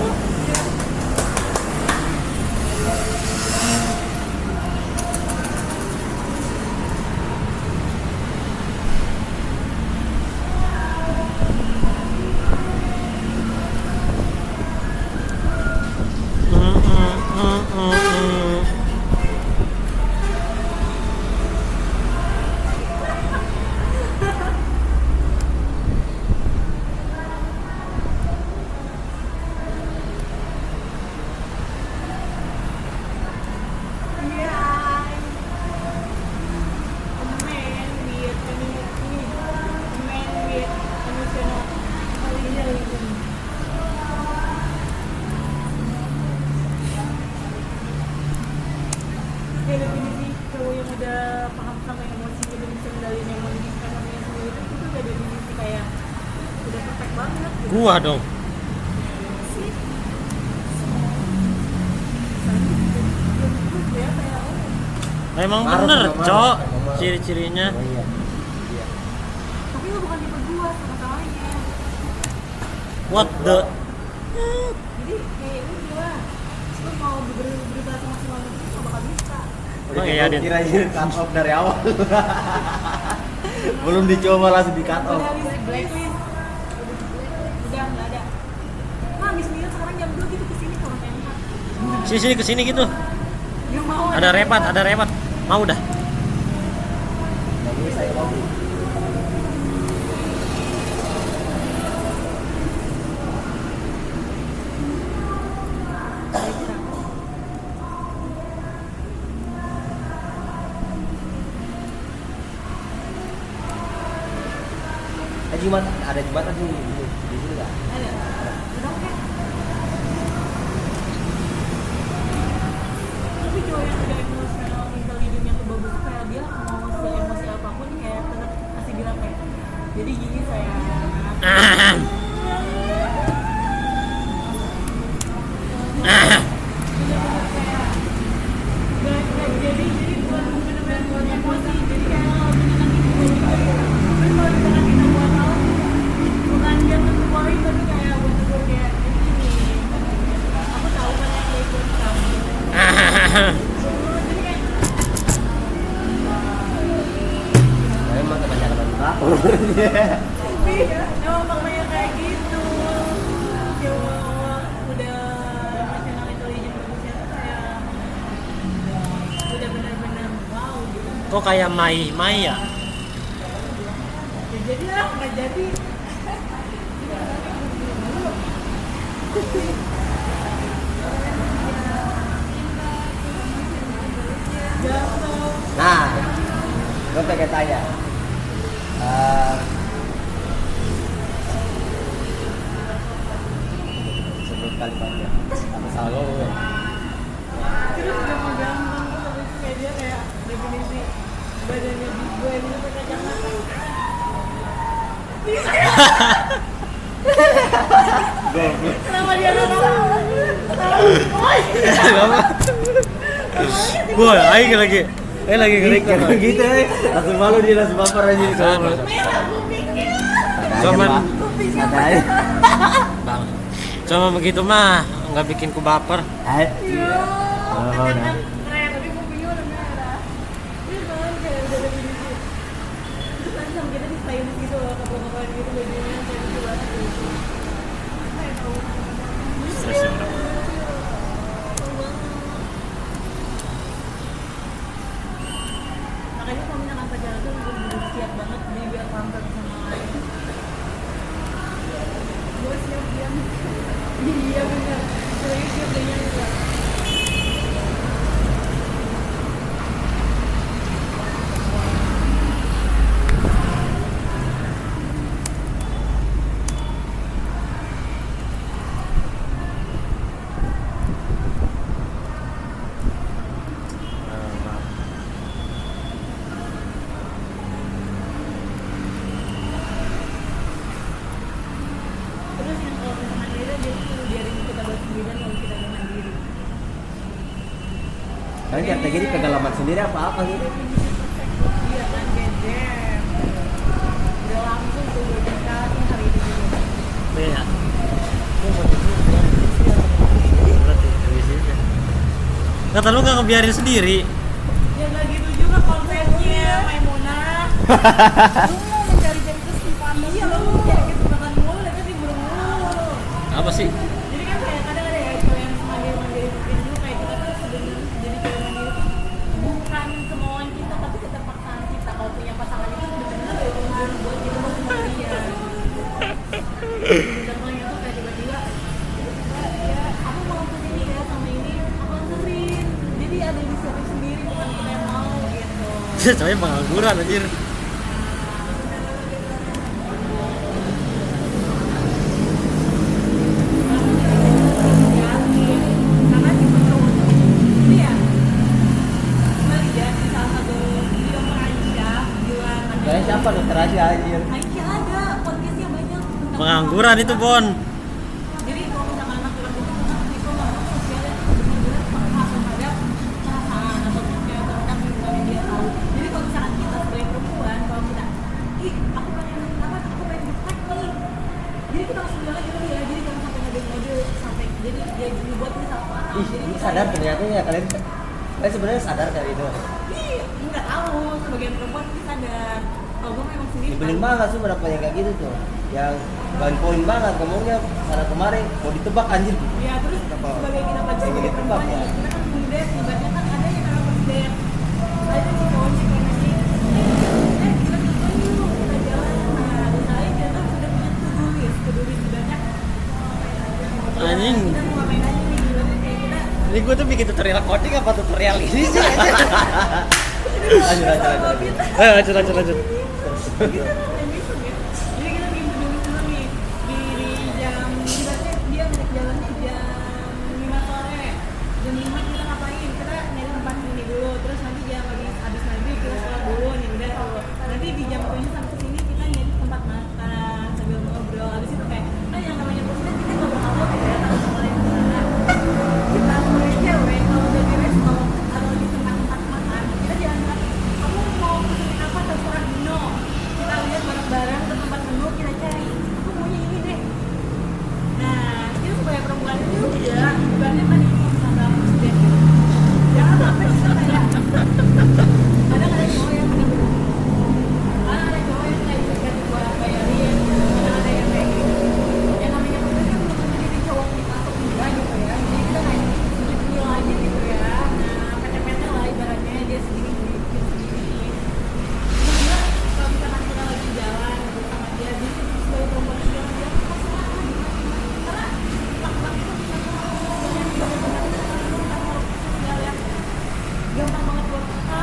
Iya. Man with community, man with emotional intelligence. Kayak definisi cowok yang udah paham sama emosi dan bisa kendaliin emosinya sendiri itu udah definisi kayak udah perfect banget gitu. Gua dong. Sih. Soalnya belum tentu ya kayak Emang Marah bener, sama Cok. marah. Ciri-cirinya. Oh, iya. Iya. tapi lo bukan tipe gua sama-samanya. What the? Jadi kayak udah lo mau berusaha semaksimal mungkin nggak bakal bisa. Oh, iya, Din. Kira cut off dari awal. Belum dicoba langsung di cut off. Udah list blacklist udah nggak ada. Nah habis minum sekarang jam 2 gitu kesini kalau enak. Sini kesini gitu. Yang mau Ada repat. Mau dah. Nah, ini saya kopi. Jumat ada jembatan di sini nggak? ada. Udah oke. Tapi cowok yang udah emosional intelligent yang kebagus kayak dia mau se-emosi apapun kayak tetap kasih bilang kayak jadi gini saya jadi bukan benar-benar buat emosi jadi kayak kalau menyenangin tapi kalau misalkan kita buat tahu bukan dia tuh poin tapi kayak buat tegur kayak ini aku tahu kan yang dia ikut kamu jadi kayak Saya emang kebanyakan banget. iya emang makanya kayak gitu cowok udah emotional intelligent bagusnya tuh kayak udah benar-benar wow gitu. Kok kayak Mai ya? Ya jadi lah, nggak jadi. Jatuh. Nah, gue pengen tanya. Sebut kalimatnya. Apa salah gue? Terus udah mau gampang tuh habis itu kayak dia kayak definisi badannya di gue ini pakai kacamata. Kenapa dia nggak tahu? Boy, aing lagi. Lagi ngerekam. Kayak gitu, langsung malu dia langsung baper aja. Sama. Merah kupingnya. Cuman Kupingnya Ada aja. Bang. Cuma begitu mah nggak bikin ku baper. Iya. Oh, Keren, udah. tapi kupingnya udah merah. Ini kan kayak udah definisi. Terus nanti sama kita di stylist gitu loh, kapal-kapalan gitu bajunya kayak gitu banget gitu. Kayak tahu. Stres ya, bro. Tahu banget. Makanya kalau misalkan pacaran tuh bener-bener siap banget dia biar pamper sama lain. Gue siap diam. Iya bener. Serius siap dia enggak. Anjir, kayak gini pengalaman sendiri apa gitu. Iya kan, gedem. Udah langsung tuh gue dikasih hari itu juga. Iya. Berarti habis itu. Kata lu nggak ngebiarin sendiri. Ya nggak gitu juga konsepnya, Maimunah. Lu mau mencari kesempatan. Iya, lu mau cari kesempatan mulu, tapi buru-buru. Apa sih? Jadi kan kayak kadang ada ya cowok yang mandiri mungkin dulu kayak kita tuh sebenarnya jadi cowok mandiri tuh bukan kemauan kita tapi keterpaksaan kita. Kalau punya pasangan itu benar-benar ya benar buat kita mau sendirian. Contohnya tuh kayak tiba-tiba ya aku mau ke sini ya sama ini aku anterin. Jadi ada inisiatif sendiri bukan kita yang mau gitu. Cowoknya pengangguran anjir. Karena tipe cowok tuh ini ya kembali ya di salah satu video Aisyah bilang ada Kayak siapa dokter Asia anjir. Aisyah ada podcastnya banyak tentang Pengangguran itu, Bon. jadi kalau misalkan anak laki itu normal sosialnya itu benar-benar peka terhadap perasaan atau terhadap lingkungan yang dia tahu. Jadi kalau misalkan kita sebagai perempuan kalau kita ih aku pengen getek nih, jadi kita langsung bilang gitu ya, jadi jangan sampai ngode-ngode sampai jadi dia dibuat ini salah paham. Ih, Jadi ini sadar ternyata ya kalian sebenarnya sadar dari itu. ih nggak tahu sebagian perempuan sih sadar. Kalau gue memang sendiri Nyebelin banget tuh berapa yang kayak gitu tuh. Yang poin banget ngomongnya sana kemarin mau ditebak anjir. ya terus Kenapa? sebagai kita pacar Yang sebagai ditebak perempuan ya. kita kan mendet ibaratnya kan ada yang namanya mendet ada si cowok si cewek nanti kita ketemu yuk kita jalan nah dan saya ternyata sudah punya to-do list ibaratnya Anjing. kita mau ngapain aja nih ibaratnya kayak kita Ini gue tuh bikin tutorial coding apa tutorial ini sih anjir. Lanjut. Ayo lanjut. kita kan yang bisa ya jadi kita bikin to-do list dulu nih di jam ibaratnya dia ngajak jalannya jam 5 sore jam 5 kita ngapain kita nyari tempat ini dulu terus nanti jam habis maghrib kita sholat dulu nih udah tuh nanti di jam 7 sampai sini kita nyari tempat makan sambil ngobrol habis itu kayak yang namanya posisinya kita nggak bakal tahu ya tahu sekolah yang mana kita sebagai cewek kalau udah di resto atau di tempat-tempat makan kita jangan kamu mau pesenin apa terserah Dino kita lihat bareng-bareng ke tempat menu kita cari aku maunya ini deh nah itu sebagai perempuan itu ya ibaratnya tadi sama presiden jangan sampai kita kayak kadang ada cowok yang bener-bener kadang ada cowok yang kayak bisa buat bayarin kadang ada yang kayak gitu yang namanya pekerja belum tentu jadi cowok kita atau enggak gitu ya jadi kita kayak sedikit aja gitu ya nah pete-pete lah ibaratnya dia sendiri sebenarnya kalau misalkan kita lagi jalan gitu sama dia sebagai perempuan itu jangan dia masalah karena laki-laki itu bisa gampang banget buat kita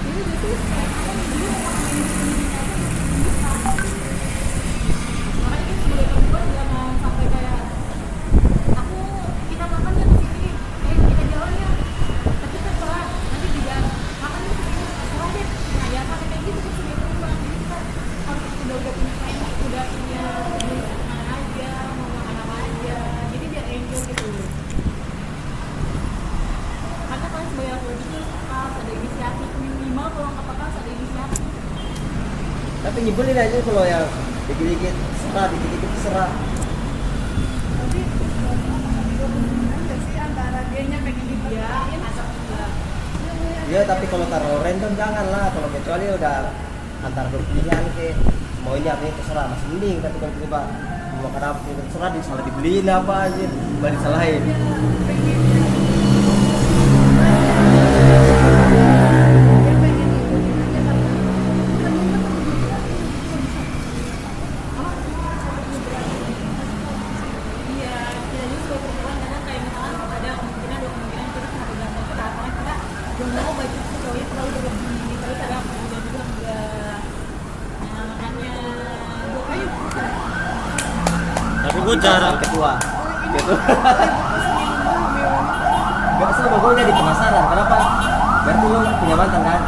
jadi justru kayak apa nih dia orang yang sendiri aja bisa makanya kita sebagai perempuan jangan sampai kayak kita makan ya kesini kita jalan ya tapi terserah nanti juga makan ya kesini terserah deh nah ya sampai kayak gitu tuh sebagai perempuan jadi kita harus udah punya planning udah punya mana aja mau makan apa aja jadi biar enjoy gitu karena kan sebagai laki-laki itu harus ada inisiatif minimal kalau nggak apa-apa harus ada inisiatif Tapi nyebelin aja kalau yang dikit-dikit serah, dikit-dikit serah. tapi ada sih antara dia nya pengen dibiayain atau enggak Ya tapi kalau taruh random jangan lah. Kalau kecuali udah antar berpilihan ke maunya apa yang terserah masih mending. Tapi kalau tiba mau makan apa yang terserah salah dibeliin apa aja, balik salahin. iya kita juga sebagai perempuan kadang kayak misalkan ada kemungkinan dua kemungkinan kita kenapa gampang kita karena kita belum mau baju si cowoknya terlalu berlebih terus ada kemungkinan juga enggak nah makanya gue kayak Tapi gue jarang. Ketua. Gak sih, gue jadi penasaran. Kenapa? Berarti lu punya mantan kan?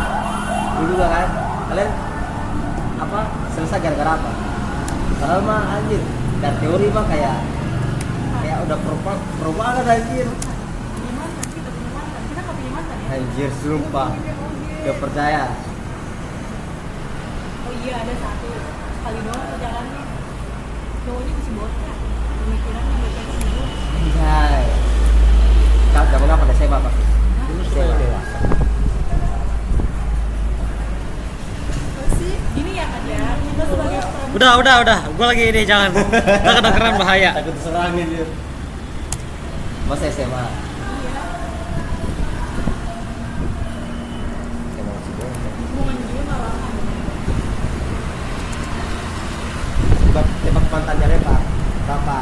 Lu juga kan? Kalian apa? Selesai gara-gara apa? Padahal mah anjir. Dan teori mah kayak udah pro banget anjir. punya mantan kita punya mantan kita nggak punya mantan ya Anjir, sumpah. Gak percaya. Oh iya, ada satu sekali doang jalannya cowoknya masih bocah, pemikirannya bocahnya dulu. Anjay. Kamu nggak pada saya bapak? Dulu suka yang dewasa. Sih gini ya kan ya, kita sebagai Udah. Gua lagi ini jangan. Ntar kedengeran bahaya. Takut diserangin dia. Mas SMA. iya SMA masih bocah. hubungan juga nggak lama. Tembak mantannya Reva. Berapa?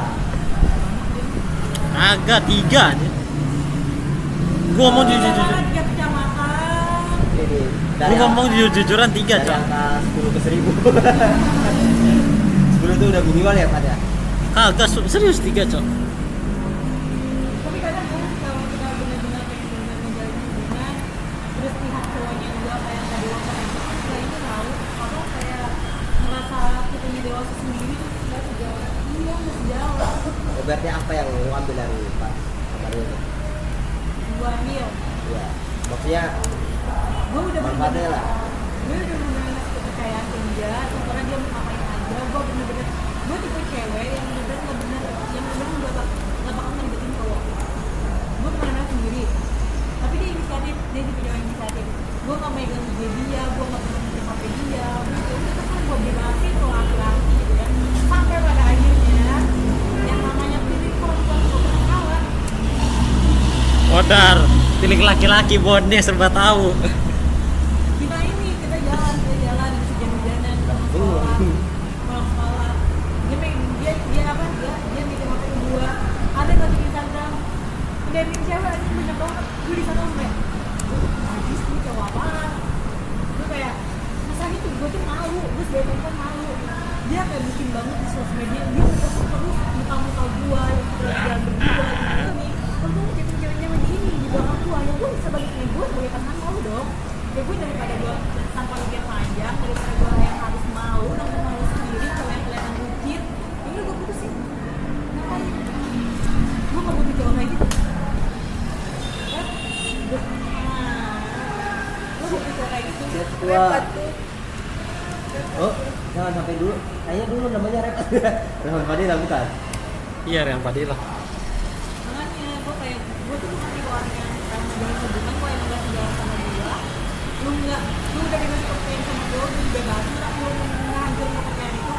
Agak 3 nih. Gua ngomong jujur. Tiap kecamatan Ini Gua ngomong jujur-jujuran 3, dari Cok. angka 10 ke 1000. 10 itu udah minimal ya Pak ya? Kagak serius 3, Cok. tapi kadang kan kalau kita benar-benar pengen benar menjalin hubungan terus pihak cowoknya juga kayak nggak dewasa kayak gitu itu tahu apa kayak merasa kitanya dewasa sendiri tuh nggak sejauh iya nggak sejauh Berarti apa yang lu ambil dari Pak Mario itu? gua ambil Ya, maksudnya gue udah manfaatnya lah. gue udah bener-bener ngasih kepercayaan ke dia karena dia mau ngapain aja gue bener-bener gue tipe cewek yang bener-bener nggak bakal ngelibetin cowok gue pernah sendiri tapi dia inisiatif dia tipe cewek yang inisiatif gue nggak megang ide dia gue nggak pernah ngerti HP dia itu kan gue bebasin tuh laki-laki gitu ya sampai pada akhirnya yang namanya pilih perempuan itu pernah kalah. Modar. Tilik laki-laki bonnya serba tahu. Kita jalan bisa hujan-hujanan pulang sekolah dia bikin HP kedua ada lagi di Instagram udah bikin cewek aja banyak banget gue di sana sampai najis nih cowok apaan gue kayak masa gitu gue tuh malu gue sebagai perempuan malu dia kayak bikin banget di sosial media dia ngepost terus muka-muka gue yang kita jalan berdua gitu nih kalau gue ngecek ceweknya begini di belakang gue ya gue sebaliknya gue sebagai pasangan malu dong ya gue daripada gue tanpa mikir panjang daripada gue yang harus malu nanti malu sendiri kelihatan bucin ini gue putusin ngapain gue gak butuh cowok kayak gitu gue butuh cowok kayak gitu Dia tua. repot tuh Oh, jangan sampai dulu. Kayaknya dulu namanya Revan. Revan Fadila bukan? Iya, yang Fadilah. makanya gue kayak gue tuh bukan tipe orang yang karena menjalin hubungan gue emang gak sejalan sama dia lu udah dikasih kepercayaan sama gue lu dibebasin tapi lu menghancur kepercayaan itu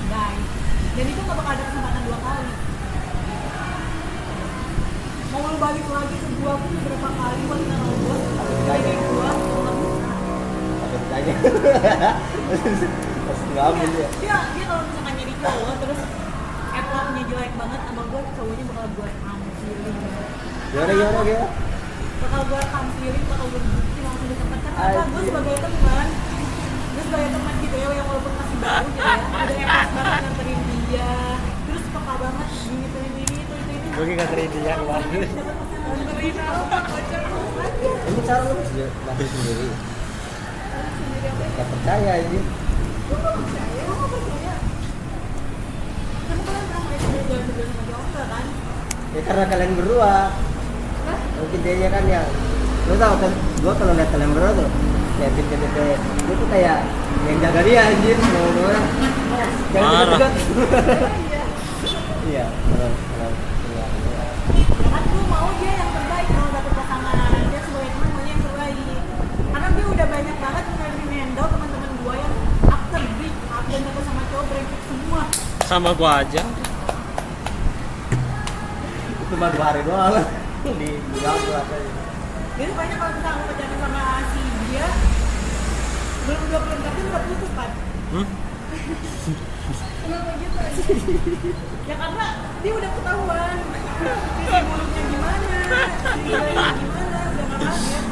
guys dan itu gak bakal ada kesempatan 2 kali mau lu balik lagi ke gua pun beberapa kali buat naruh gua kayak gua nggak bisa Ada ditanya. Pas ngambil ya. dia kalau misalkan jadi cowok terus appnya jelek banget sama gua cowoknya bakal gua tampilin Gimana? bakal gue tampilin, bakal gue bukti langsung di tempat karena gue sebagai teman gitu ya yang walaupun masih baru gitu ya udah epas banget nganterin dia terus peka banget gini itu Gue gak nganterin dia keluar. nganterin apa kocak banget Ini cara lu masih sendiri. sendiri apa ya Gak percaya ini. gue gak percaya karena kalian pernah main jalan berdua sama Jongga kan Ya karena kalian berdua. Hah? Mungkin dia kan yang lu tau kan gua kalau lihat kalian berdua tuh kayak tim gue tuh kayak yang jaga dia anjir semua jangan Parah. dekat. Iya Iya. kan gue mau dia yang terbaik kalau dapet pasangan dia sebagai teman maunya yang terbaik karena dia udah banyak banget handle teman-teman gue yang after break dan dapet sama cowok brengsek semua Sama gua aja. Cuma 2 hari doang di bilang tuh apa jadi banyak kalau misalnya aku pacaran sama si dia belum 2 bulan tapi udah putus kan kenapa gitu ya karena dia udah ketahuan sisi buruknya gimana sisi baiknya gimana udah gak kaget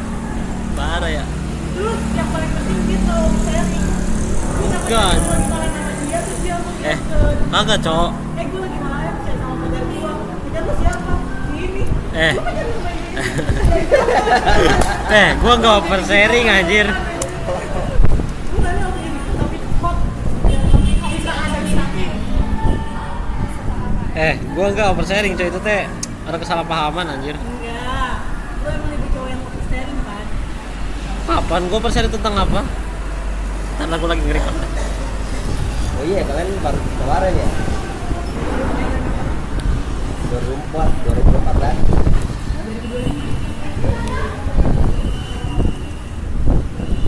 Parah ya. terus yang paling penting dia selalu sharing gue Bukan. lagi malah sama dia terus dia mau bilang ke Kagak, Cok. gue lagi malah pacaran sama pacar gue pacar lu siapa? Ini gue pacaran sama ini Gua gak oversharing anjir. bukan waktu ini tapi kok bisa ada sakit Gua gak oversharing coy, itu teh ada kesalahpahaman anjir. enggak gue emang lebih cowok yang fokus sharing kan Kapan gue percaya tentang apa? Ntar aku lagi nge-record. Oh iya, kalian baru kemarin ya? 2004 kan?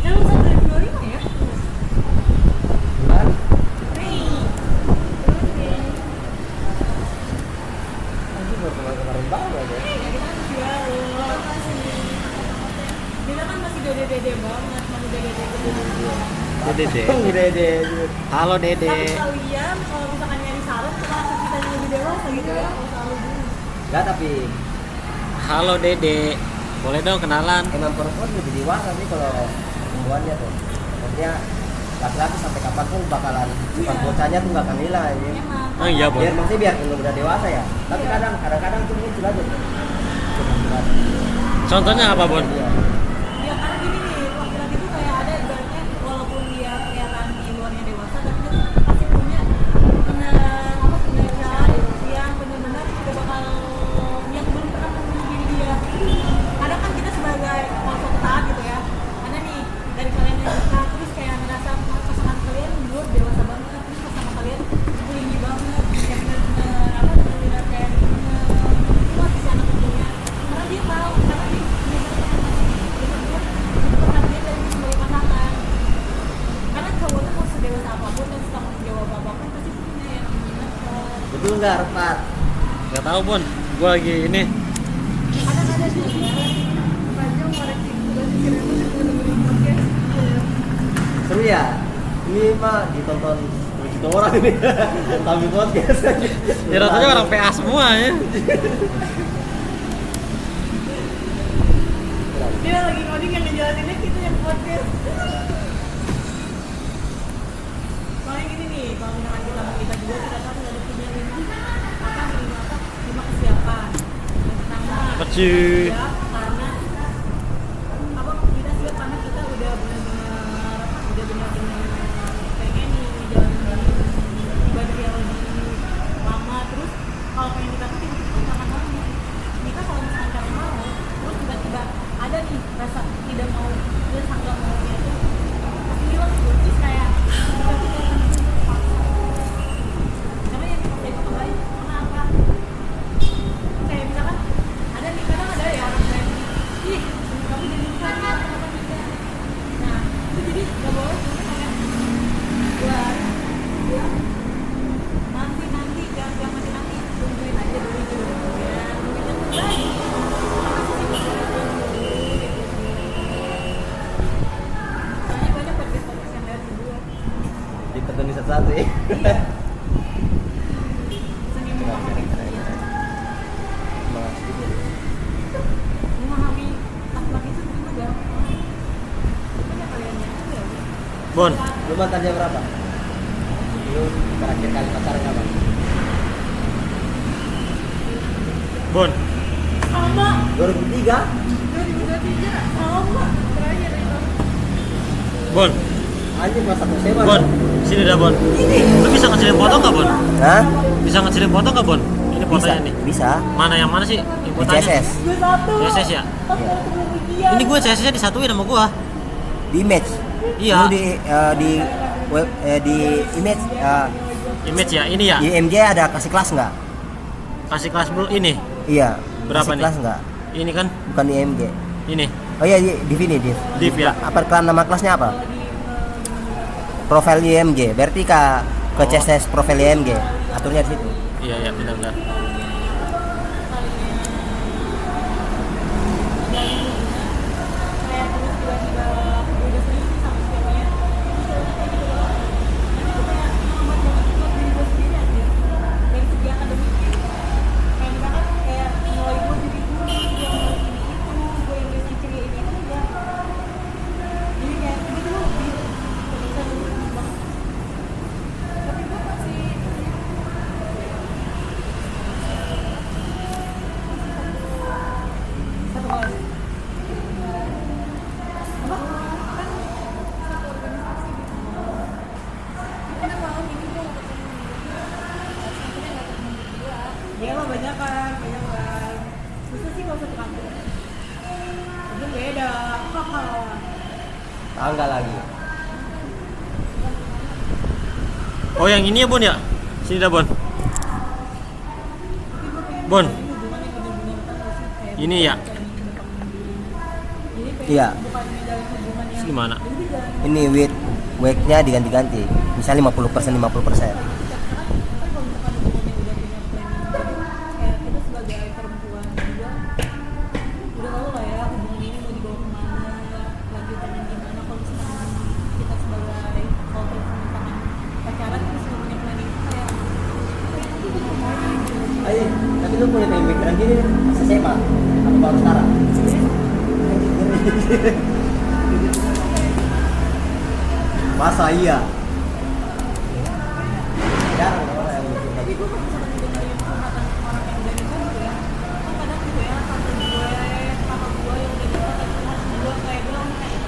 Yang lulusan 2025 ya? Bulan? Anjir baru kemarin banget ya. Kita kan masih dede-dede banget, masih dede-dede. Dede. Dede. Halo Dede. Tapi kalian kalau misalkan nyari saran, kenapa kita yang lebih dewasa gitu ya? Kalau selalu dulu. Enggak, tapi Halo Dede. Boleh dong kenalan. emang perempuan lebih dewasa sih kalau perempuannya tuh. Maksudnya laki-laki sampai kapanpun bakalan sifat bocahnya tuh nggak akan hilang ya. Emang. Oh iya, Bon. Biar maksudnya biar kalau udah dewasa ya. Tapi Iya. kadang-kadang tuh muncul aja tuh. Contohnya apa, Bon? Iya. Ya karena gini nih, laki-laki tuh kayak ada ibaratnya walaupun dia kelihatan di luarnya dewasa, tapi dia tuh pasti punya pendirian yang benar-benar udah bakal yang belum pernah membunuh diri dia. Kadang kan kita sebagai kalau suatu saat gitu ya, ada nih dari kalian yang nikah terus kayak ngerasa pasangan kalian belum dewasa banget, terus pasangan kalian tinggi banget, kayak benar-benar kayak itu masih anak kecilnya, karena dia tahu karena dia perhatian dari sebagai pasangan. Karena cowok tuh mau sedewasa apapun dan setanggung jawab apapun pasti punya yang namanya Betul nggak, Repat? Gak tahu, Bon. Gue lagi ini. ada di panjang koreksi juga sih kira itu dengerin podcast. Seru ya? Ini mah ditonton 10 juta orang ini. Tampil podcast aja. Ya rasanya orang PA semua ya. Dia lagi ngoding yang ngejalaninnya kita yang podcast. Soalnya gini nih, kalau misalkan kita mau nikah juga kita tahu ada punya lima kesiapan. Yang pertama, Peci. siap karena apa kita siap karena kita udah benar-benar pengen nih jalanin ibadah yang lebih lama. Terus kalau pengen nikah tuh tiba-tiba nggak akan mau nikah kalau misalkan kalian mau, terus tiba-tiba ada nih rasa tidak mau, terus nggak maunya itu pasti hilang tuh. Terus kayak tiba-tiba paksa. Karena yang dipakai itu kembali kenapa? Kayak misalkan ada nih, kadang ada ya orang kayak ih kamu jadi nikah ya, kenapa nikah? Nah itu jadi nggak boleh kayak buat nanti jangan nanti tungguin aja dulu itu ya, mungkin yang terbaik. Soalnya banyak podcast yang lewat kedua. Ditontonin satu-satu ya. Iya. Seni memahami dia. Semangat sedikit. Memahami laki-laki itu sebenarnya gampang. Makanya kalian yang itu ya. Bon. Lu mantannya berapa? Lu terakhir kali pacaran kapan? Bon. Sama 2003? 2023 sama terakhir itu. Bon. Anjir pas satu SMA. Bon. Sini dah, Bon. Lu bisa ngecilin foto nggak, Bon? Hah? Bisa ngecilin foto nggak, Bon? Ini Bisa, fotonya nih. bisa. Mana yang mana sih? Di Fotonya. CSS, Gue satu. CSS ya? Pas Iya. mau ketemu dia. Ini gue CSS-nya disatuin sama gua. di image. Iya. Lu di web, di image Image ya, ini ya. di IMG ada kasih kelas nggak? Kasih kelas dulu ini. Iya. Berapa kasih nih? kelas nggak? Ini kan Bukan di IMG. ini. Oh iya, di sini di. Div ya? Apa kelas nama kelasnya apa? Profil IMG. Berarti ke Oh. CSS profil IMG. Aturnya di situ. Iya, iya, benar-benar. Kayak terus tiba-tiba udah serius sama siapanya. Terus kayak gitu loh. Nanti tuh kayak ngehambat banget buat diri gue sendiri aja. Dari segi akademik. Kayak misalkan kayak nilai gue jadi guru, gue yang harus ini itu, gue yang biasa ciri ini kan enggak. Jadi kayak tiba-tiba bisa lulus banget. Tapi gue masih satu kelas. Apa? Kan satu organisasi gitu. Kita malam ini gue mau ketemu akhirnya nggak ketemu berdua. Iya lah banyak kan. Susah sih kalau satu kampus. Itu beda. Haha. Enggak lagi. Oh yang ini ya Bon ya? Sini dah Bon. Bon. Ini ya. Iya. Terus gimana? Ini weight-nya diganti-ganti. Misalnya 50% 50%. Ayo, tapi lu punya pemikiran gini SMA apa baru sekarang? Masa iya? Jarang orang yang mikir Tapi gue kalau misalkan dengerin curhatan orang yang udah nikah gitu ya, kan kadang gitu ya, tante gue, kakak gue yang udah nikah, tante gue kayak bilang kayak,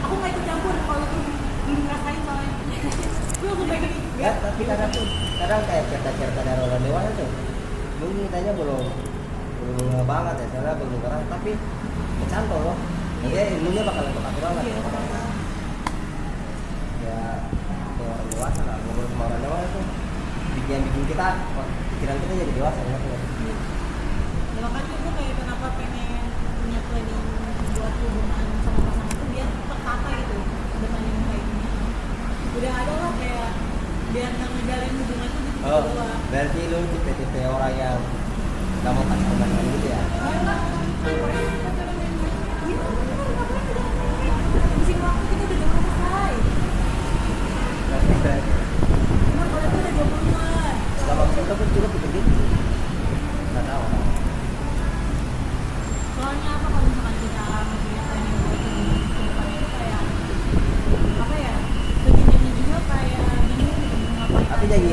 aku nggak ikut campur kalau itu belum ngerasain soalnya. Gue langsung kayak gini. ya, tapi kadang kayak cerita-cerita dari orang dewasa tuh. Mungkin ditanya belum banget ya, soalnya belum keras, tapi kecantol loh. Jadi ilmunya bakal lebih natural lah. Iya. Ya, kayak orang dewasa lah, ngobrol sama orang dewasa tuh bikin kita, pikiran kita jadi dewasa ya. Ya makanya gue kayak kenapa pengen punya planning buat hubungan sama pasangan itu biar tertata gitu dengan yang kayak gini. Udah ada lah kayak biar nggak ngejalin hubungan itu gitu Oh, doang. berarti lu tipe-tipe orang yang gak mau pacaran gitu ya? Musim waktu kita udah selesai. Cuma kalau itu udah 20-an. Selama kita pun juga pikir gitu. Nggak tahu. Soalnya apa kalau misalkan kita punya planning buat ke depan itu kayak apa ya? Begininya juga kayak bingung gitu mau ngapain. Tapi jadi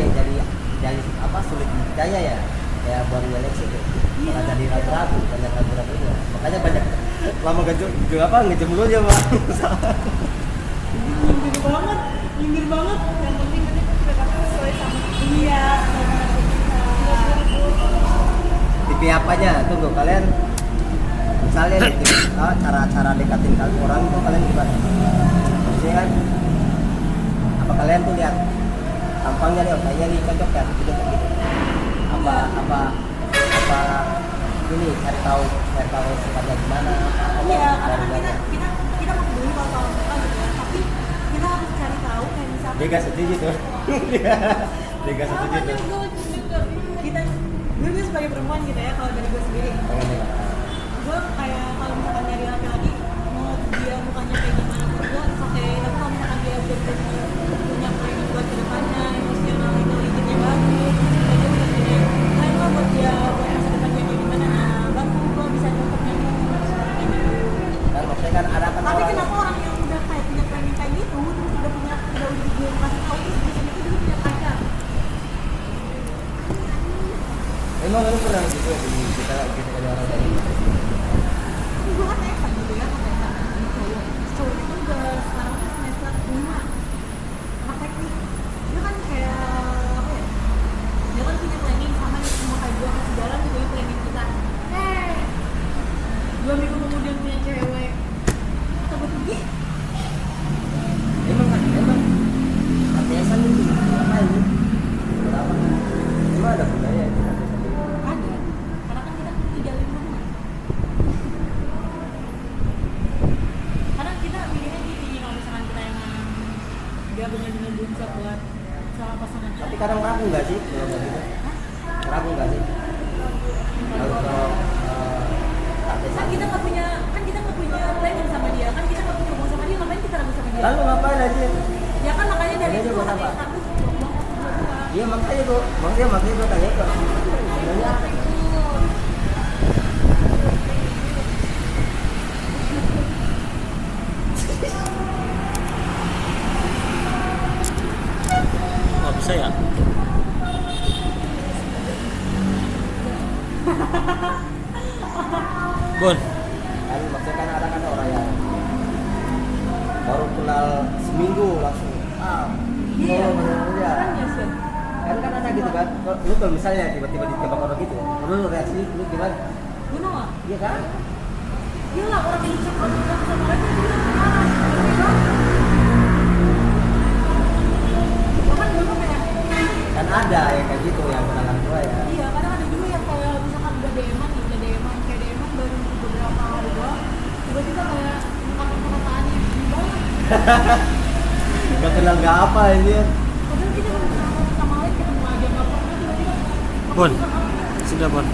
apa sulit dikaya ya? Kayak baru nyeleksi tuh. Iya. Malah jadi ragu-ragu, banyak ragu-ragunya. Makanya banyak lama ngejomblo aja Pak. Nyindir banget. Yang penting kan itu kita sesuai sama dia, sama kita. Tipe apanya? Tunggu kalian misalnya nih, cara dekatin orang itu kalian gimana? Maksudnya kan apa kalian tuh lihat tampangnya nih, kayaknya nih cocok ya gitu. Apa ini cari tahu sifatnya gimana? Iya, karena kan kita mau peduli kalau suka gitu ya, tapi kita harus cari tahu kayak misalkan Dia gak setuju tuh. Dia gak setuju tuh. kita gue sebagai perempuan gitu ya, kalau dari gue sendiri gue kayak kalau misalkan nyari laki-laki mau dia mukanya kayak gimana pun gue oke, tapi kalau misalkan dia udah punya planning buat kedepannya, emosional intelijennya bagus, dia udah punya plan lah buat dia buat masa depannya kayak gimana, baru gue bisa cocoknya Kan maksudnya kan ada kan tapi orang kenapa orang yang udah kayak punya planning kayak gitu terus udah gue kasih tahu terus biasanya itu dulu punya pacar. emang lu pernah gitu ya di kita ada orang kayak gitu. Gue kan Evan gitu ya, kan Evan cowok itu udah sekarang kan semester 5 anak teknik. Dia kan kayak apa ya, dia kan punya planning sama semua kayak gue kasih jalan gitu ya planning kita 2 minggu kemudian punya cewek kita pergi. Emang ATS-an itu ngapain? Berapa? Emang ada gunanya itu ATS-an itu? Ada, karena kan kita perlu jalin hubungan. Karena kita milihnya gitu nih, kalau misalkan kita emang dia benar-benar belum siap buat sama pasangan kita. Tapi kadang ragu nggak sih kalau kayak gitu? Ragu nggak sih? Kalau ATS-an Kan kita nggak punya planning sama dia, kan kita nggak punya hubungan sama dia, ngapain kita ragu sama dia? lalu ngapain aja? Ya kan makanya dari Makanya itu buat kan apa? status buang-buang waktu berdua. Iya makanya gue tanya ke sebenarnya apa? Nggak bisa ya? Bon, Kan maksudnya kan ada orang yang baru kenal seminggu langsung Iya, ya. kan ya sih. Kan ada gitu kan. Lu kalau misalnya tiba-tiba ditembak orang gitu, lu reaksi lu gimana? Gue nolak. Iya kan? Gila, orang yang cek sama aja dia. bahkan dulu kayak Kan ada yang kayak gitu yang kenalan gua ya. iya kadang ada juga yang kayak misalkan udah DM-an nih, udah DM-an kayak DM-an baru beberapa hari doang tiba-tiba kayak ungkapin perkataannya ini banget Gak kenal gak apa anjir. padahal kita baru kenal satu sama lain ketemu aja nggak pernah tiba-tiba Bon, sudah Bon.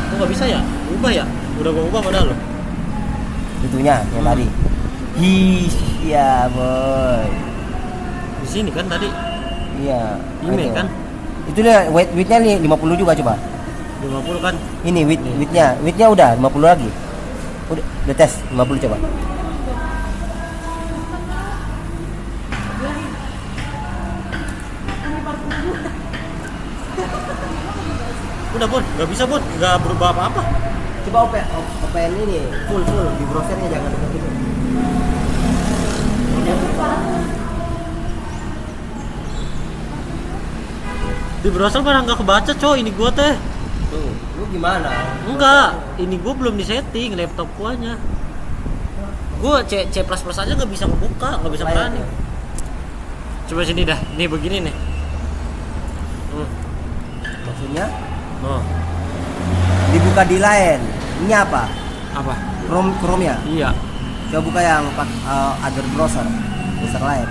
Kok nggak bisa ya? Ubah ya? Udah gua ubah padahal loh. Itunya yang tadi. Hi, iya boy. Di sini kan tadi Iya. email itu. kan Itu dia width-nya nih 50 juga coba. 50 kan. Ini Nih. width-nya udah 50 lagi. Udah tes 50 coba. Udah Bon, nggak bisa Bon, nggak berubah apa-apa. Coba open ini full di browsernya jangan gitu. Di browser barang nggak kebaca coy, ini gua teh. Tuh, lu gimana? Enggak, ini gua belum disetting laptop guanya. Gua C aja nggak bisa ngebuka, nggak bisa berani. Coba sini dah, nih begini nih. Maksudnya Oh, dibuka di lain. Ini apa? apa? Chrome ya? Iya. Coba buka yang other browser lain.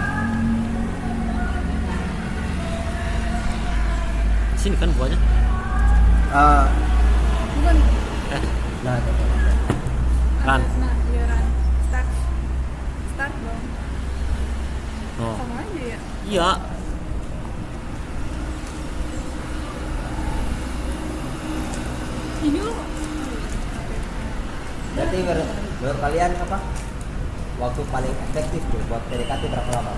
Sini kan guanya. bukan Nah, Run. nah iya run start dong Oh. sama aja ya Iya. ini lu berarti menurut kalian apa? Waktu paling efektif tuh buat PDKT berapa lama?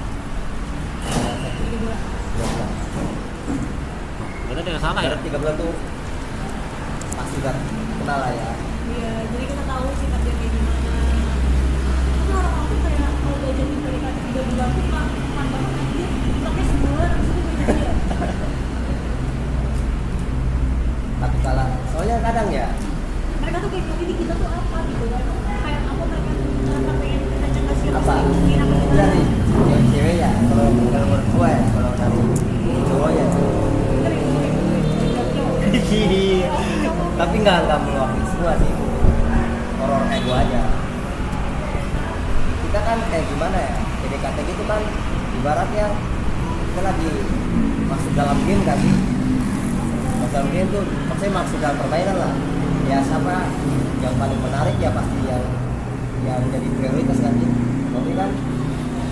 tiga bulan 3 bulan. Berarti ada yang salah ya. 3 bulan tuh pasti udah kenal lah ya. iya jadi kita tahu sifat dia kayak gimana tapi orang-orang tuh kayak kalau udah jadi PDKT 3 bulan tuh kan banget anjir pakai sebulan terus itu beda Tapi kalah. Soalnya kadang ya mereka tuh kayak ini kita tuh apa gitu kan kayak apa mereka tuh pengen kita cegah sih apa? kira Dari cewek ya. Kalau menurut gue, kalau dari cowoknya tuh. Tapi nggak mewakili semua sih. Orang kayak gue aja. Kita kan kayak gimana ya? PDKT gitu kan ibaratnya kita lagi masuk dalam game kan sih. Masuk dalam game tuh maksudnya masuk dalam permainan lah. Ya siapa yang paling menarik ya pasti yang jadi prioritas kan sih. Tapi kan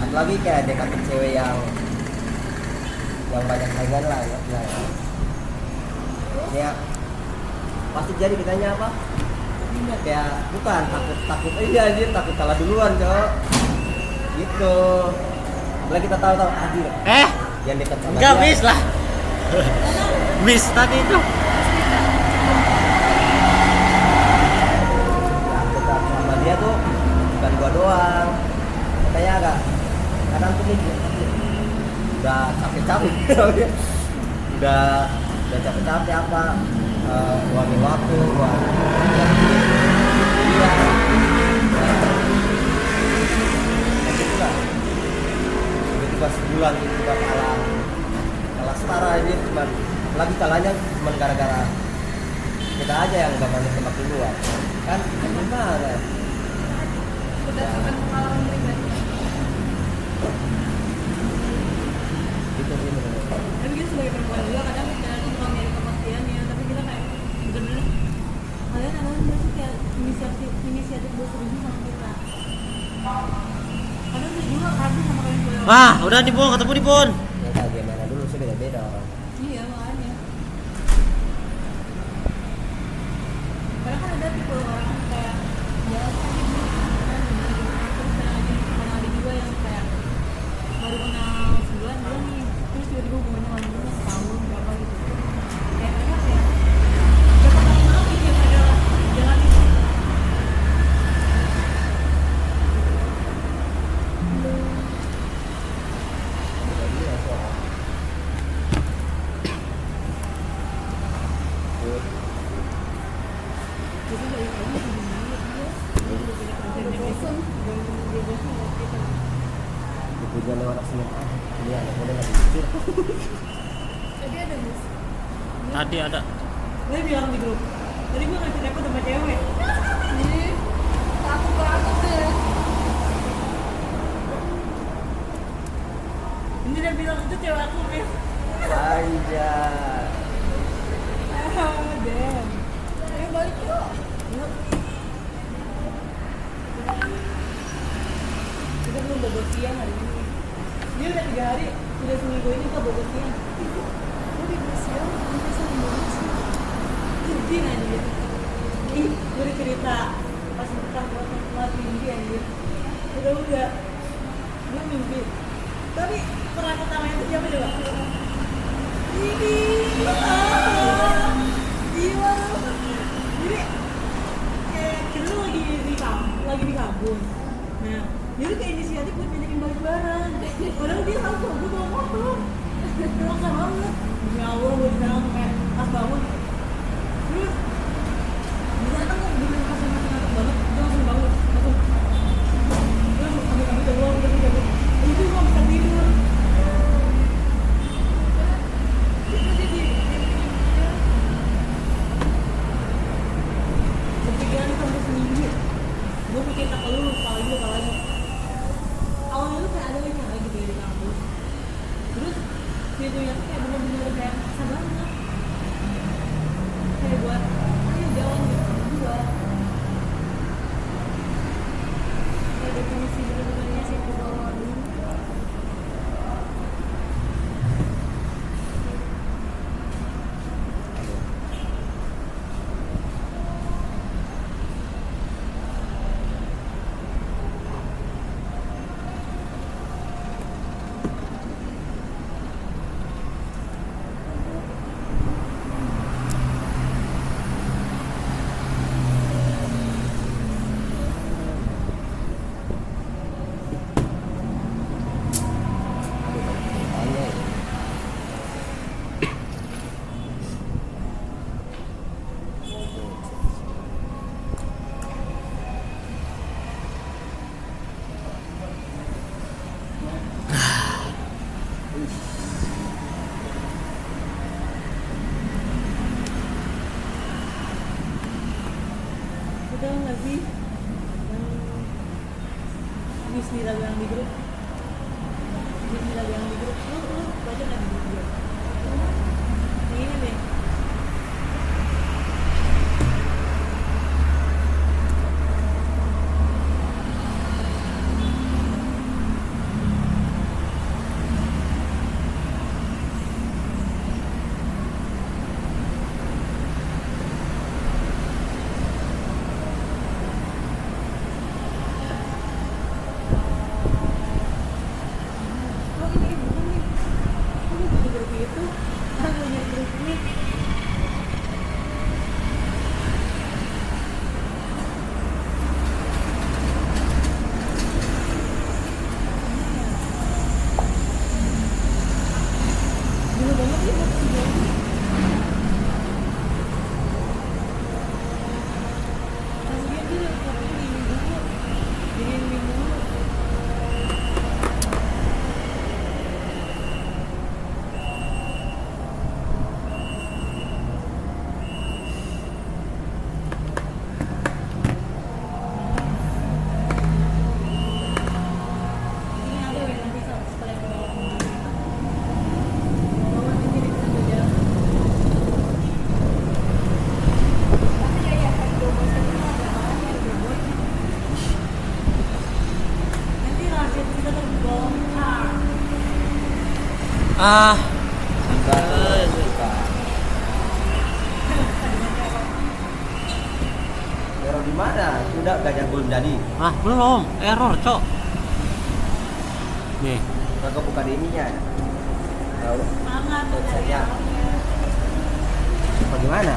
ada lagi kayak dekat cewek yang banyak saingan lah ya. Ya pasti jadi kitanya apa? Kayak bukan takut iya anjir takut kalah duluan cowok gitu. Lagi kita tahu anjir yang dekat sama Enggak dia. bis lah. Bis tadi itu. Yang dekat sama dia tuh bukan gua doang. Katanya agak kadang tuh nih udah capek-capek udah capek-capek apa luangin waktu buat iya kayak gitu lah tiba-tiba sebulan tiba kalah setara aja cuman lagi kalahnya cuman gara-gara kita aja yang gak mau tembak duluan kan gimana berdasarkan pengalaman pribadi gitu sih menurut gue. tapi kita sebagai perempuan juga kadang kita tuh bukan nyari kepastian ya tapi kita kayak bener-bener kalian adalah sih kayak inisiatif berseribu sama kita kadang saya juga ragu sama kalian berdua Ah, udah nih Bon, ketemu nih Bon. Ya kayak gimana dulu sih beda-beda orang. iya makanya karena kan ada tipe orang kayak ya sakit terus kadang ada juga yang kayak baru kenal sebulan dia nih terus tiba-tiba hubungannya lanjutnya setahun berapa gitu kayak mereka kayak gak pernah kenal gitu ya pada jalan itu Iya, Ini ada model lagi mikir. Tadi ada Gus. Tadi ada. Gue bilang di grup. Tadi gue ngasih repot sama cewek. Ih, aku banget deh. Ini dia bilang itu cewek aku, Mir. Anjay. Damn. Ayo balik yuk. Yuk. Kita belum bobo siang hari ini. Dia udah 3 hari, udah seminggu ini kita bobo siang. Aku di Brazil, ini sering banget sih. Sedih anjir. Ih, gue udah cerita pas buat mimpi anjir. Udah. Gue mimpi. Tapi peran utama itu siapa coba? Ini. Gila lu. Jadi kayak kita tuh lagi di kampus. Nah, dia tuh kayak inisiatif buat ngajakin balik bareng. Padahal dia tahu kok gue bawa motor. Maksa banget. Demi Allah, gue di sana sampai pas bangun. Terus dia datang kok gue masih ngantuk banget. Dia langsung bangun, langsung. Dia langsung ambil cabut. Itu gue bisa tidur. Kepikiran itu sampai seminggu. Gue mikir tak lu lupa lagi. Awalnya tuh kayak ada acara gitu ya di kampus. Terus videonya tuh kayak bener-bener kayak maksa banget. Kayak buat ayo jalan gitu berdua. Kayak definisi bener-benernya sih ke bawah dulu. Tahu nggak sih yang Bismillah yang di grup? Bismillah yang di grup, lu baca nggak di grup dia? Yang ini deh. Oh ini bukan nih. Aku di grup itu, aku punya grup ini. Dulu banget sih buat si Johnny. Pas dia tapi ini dulu, ini dulu. Ini ada yang nanti setelah yang bawa bawa di sini kita belajar. Tapi ya kan bobo saya itu ada orang yang bobo. Nanti rahasia kita terbongkar. Ah, Buka. Error di mana? Udah gajah belum jadi. belum. Error, Cok. Nih, Kagak buka di ininya. Tahu Semangat tuh dari Website-nya. awalnya. bagaimana?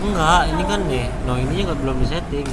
enggak, ini kan nih. No, ininya nggak belum disetting.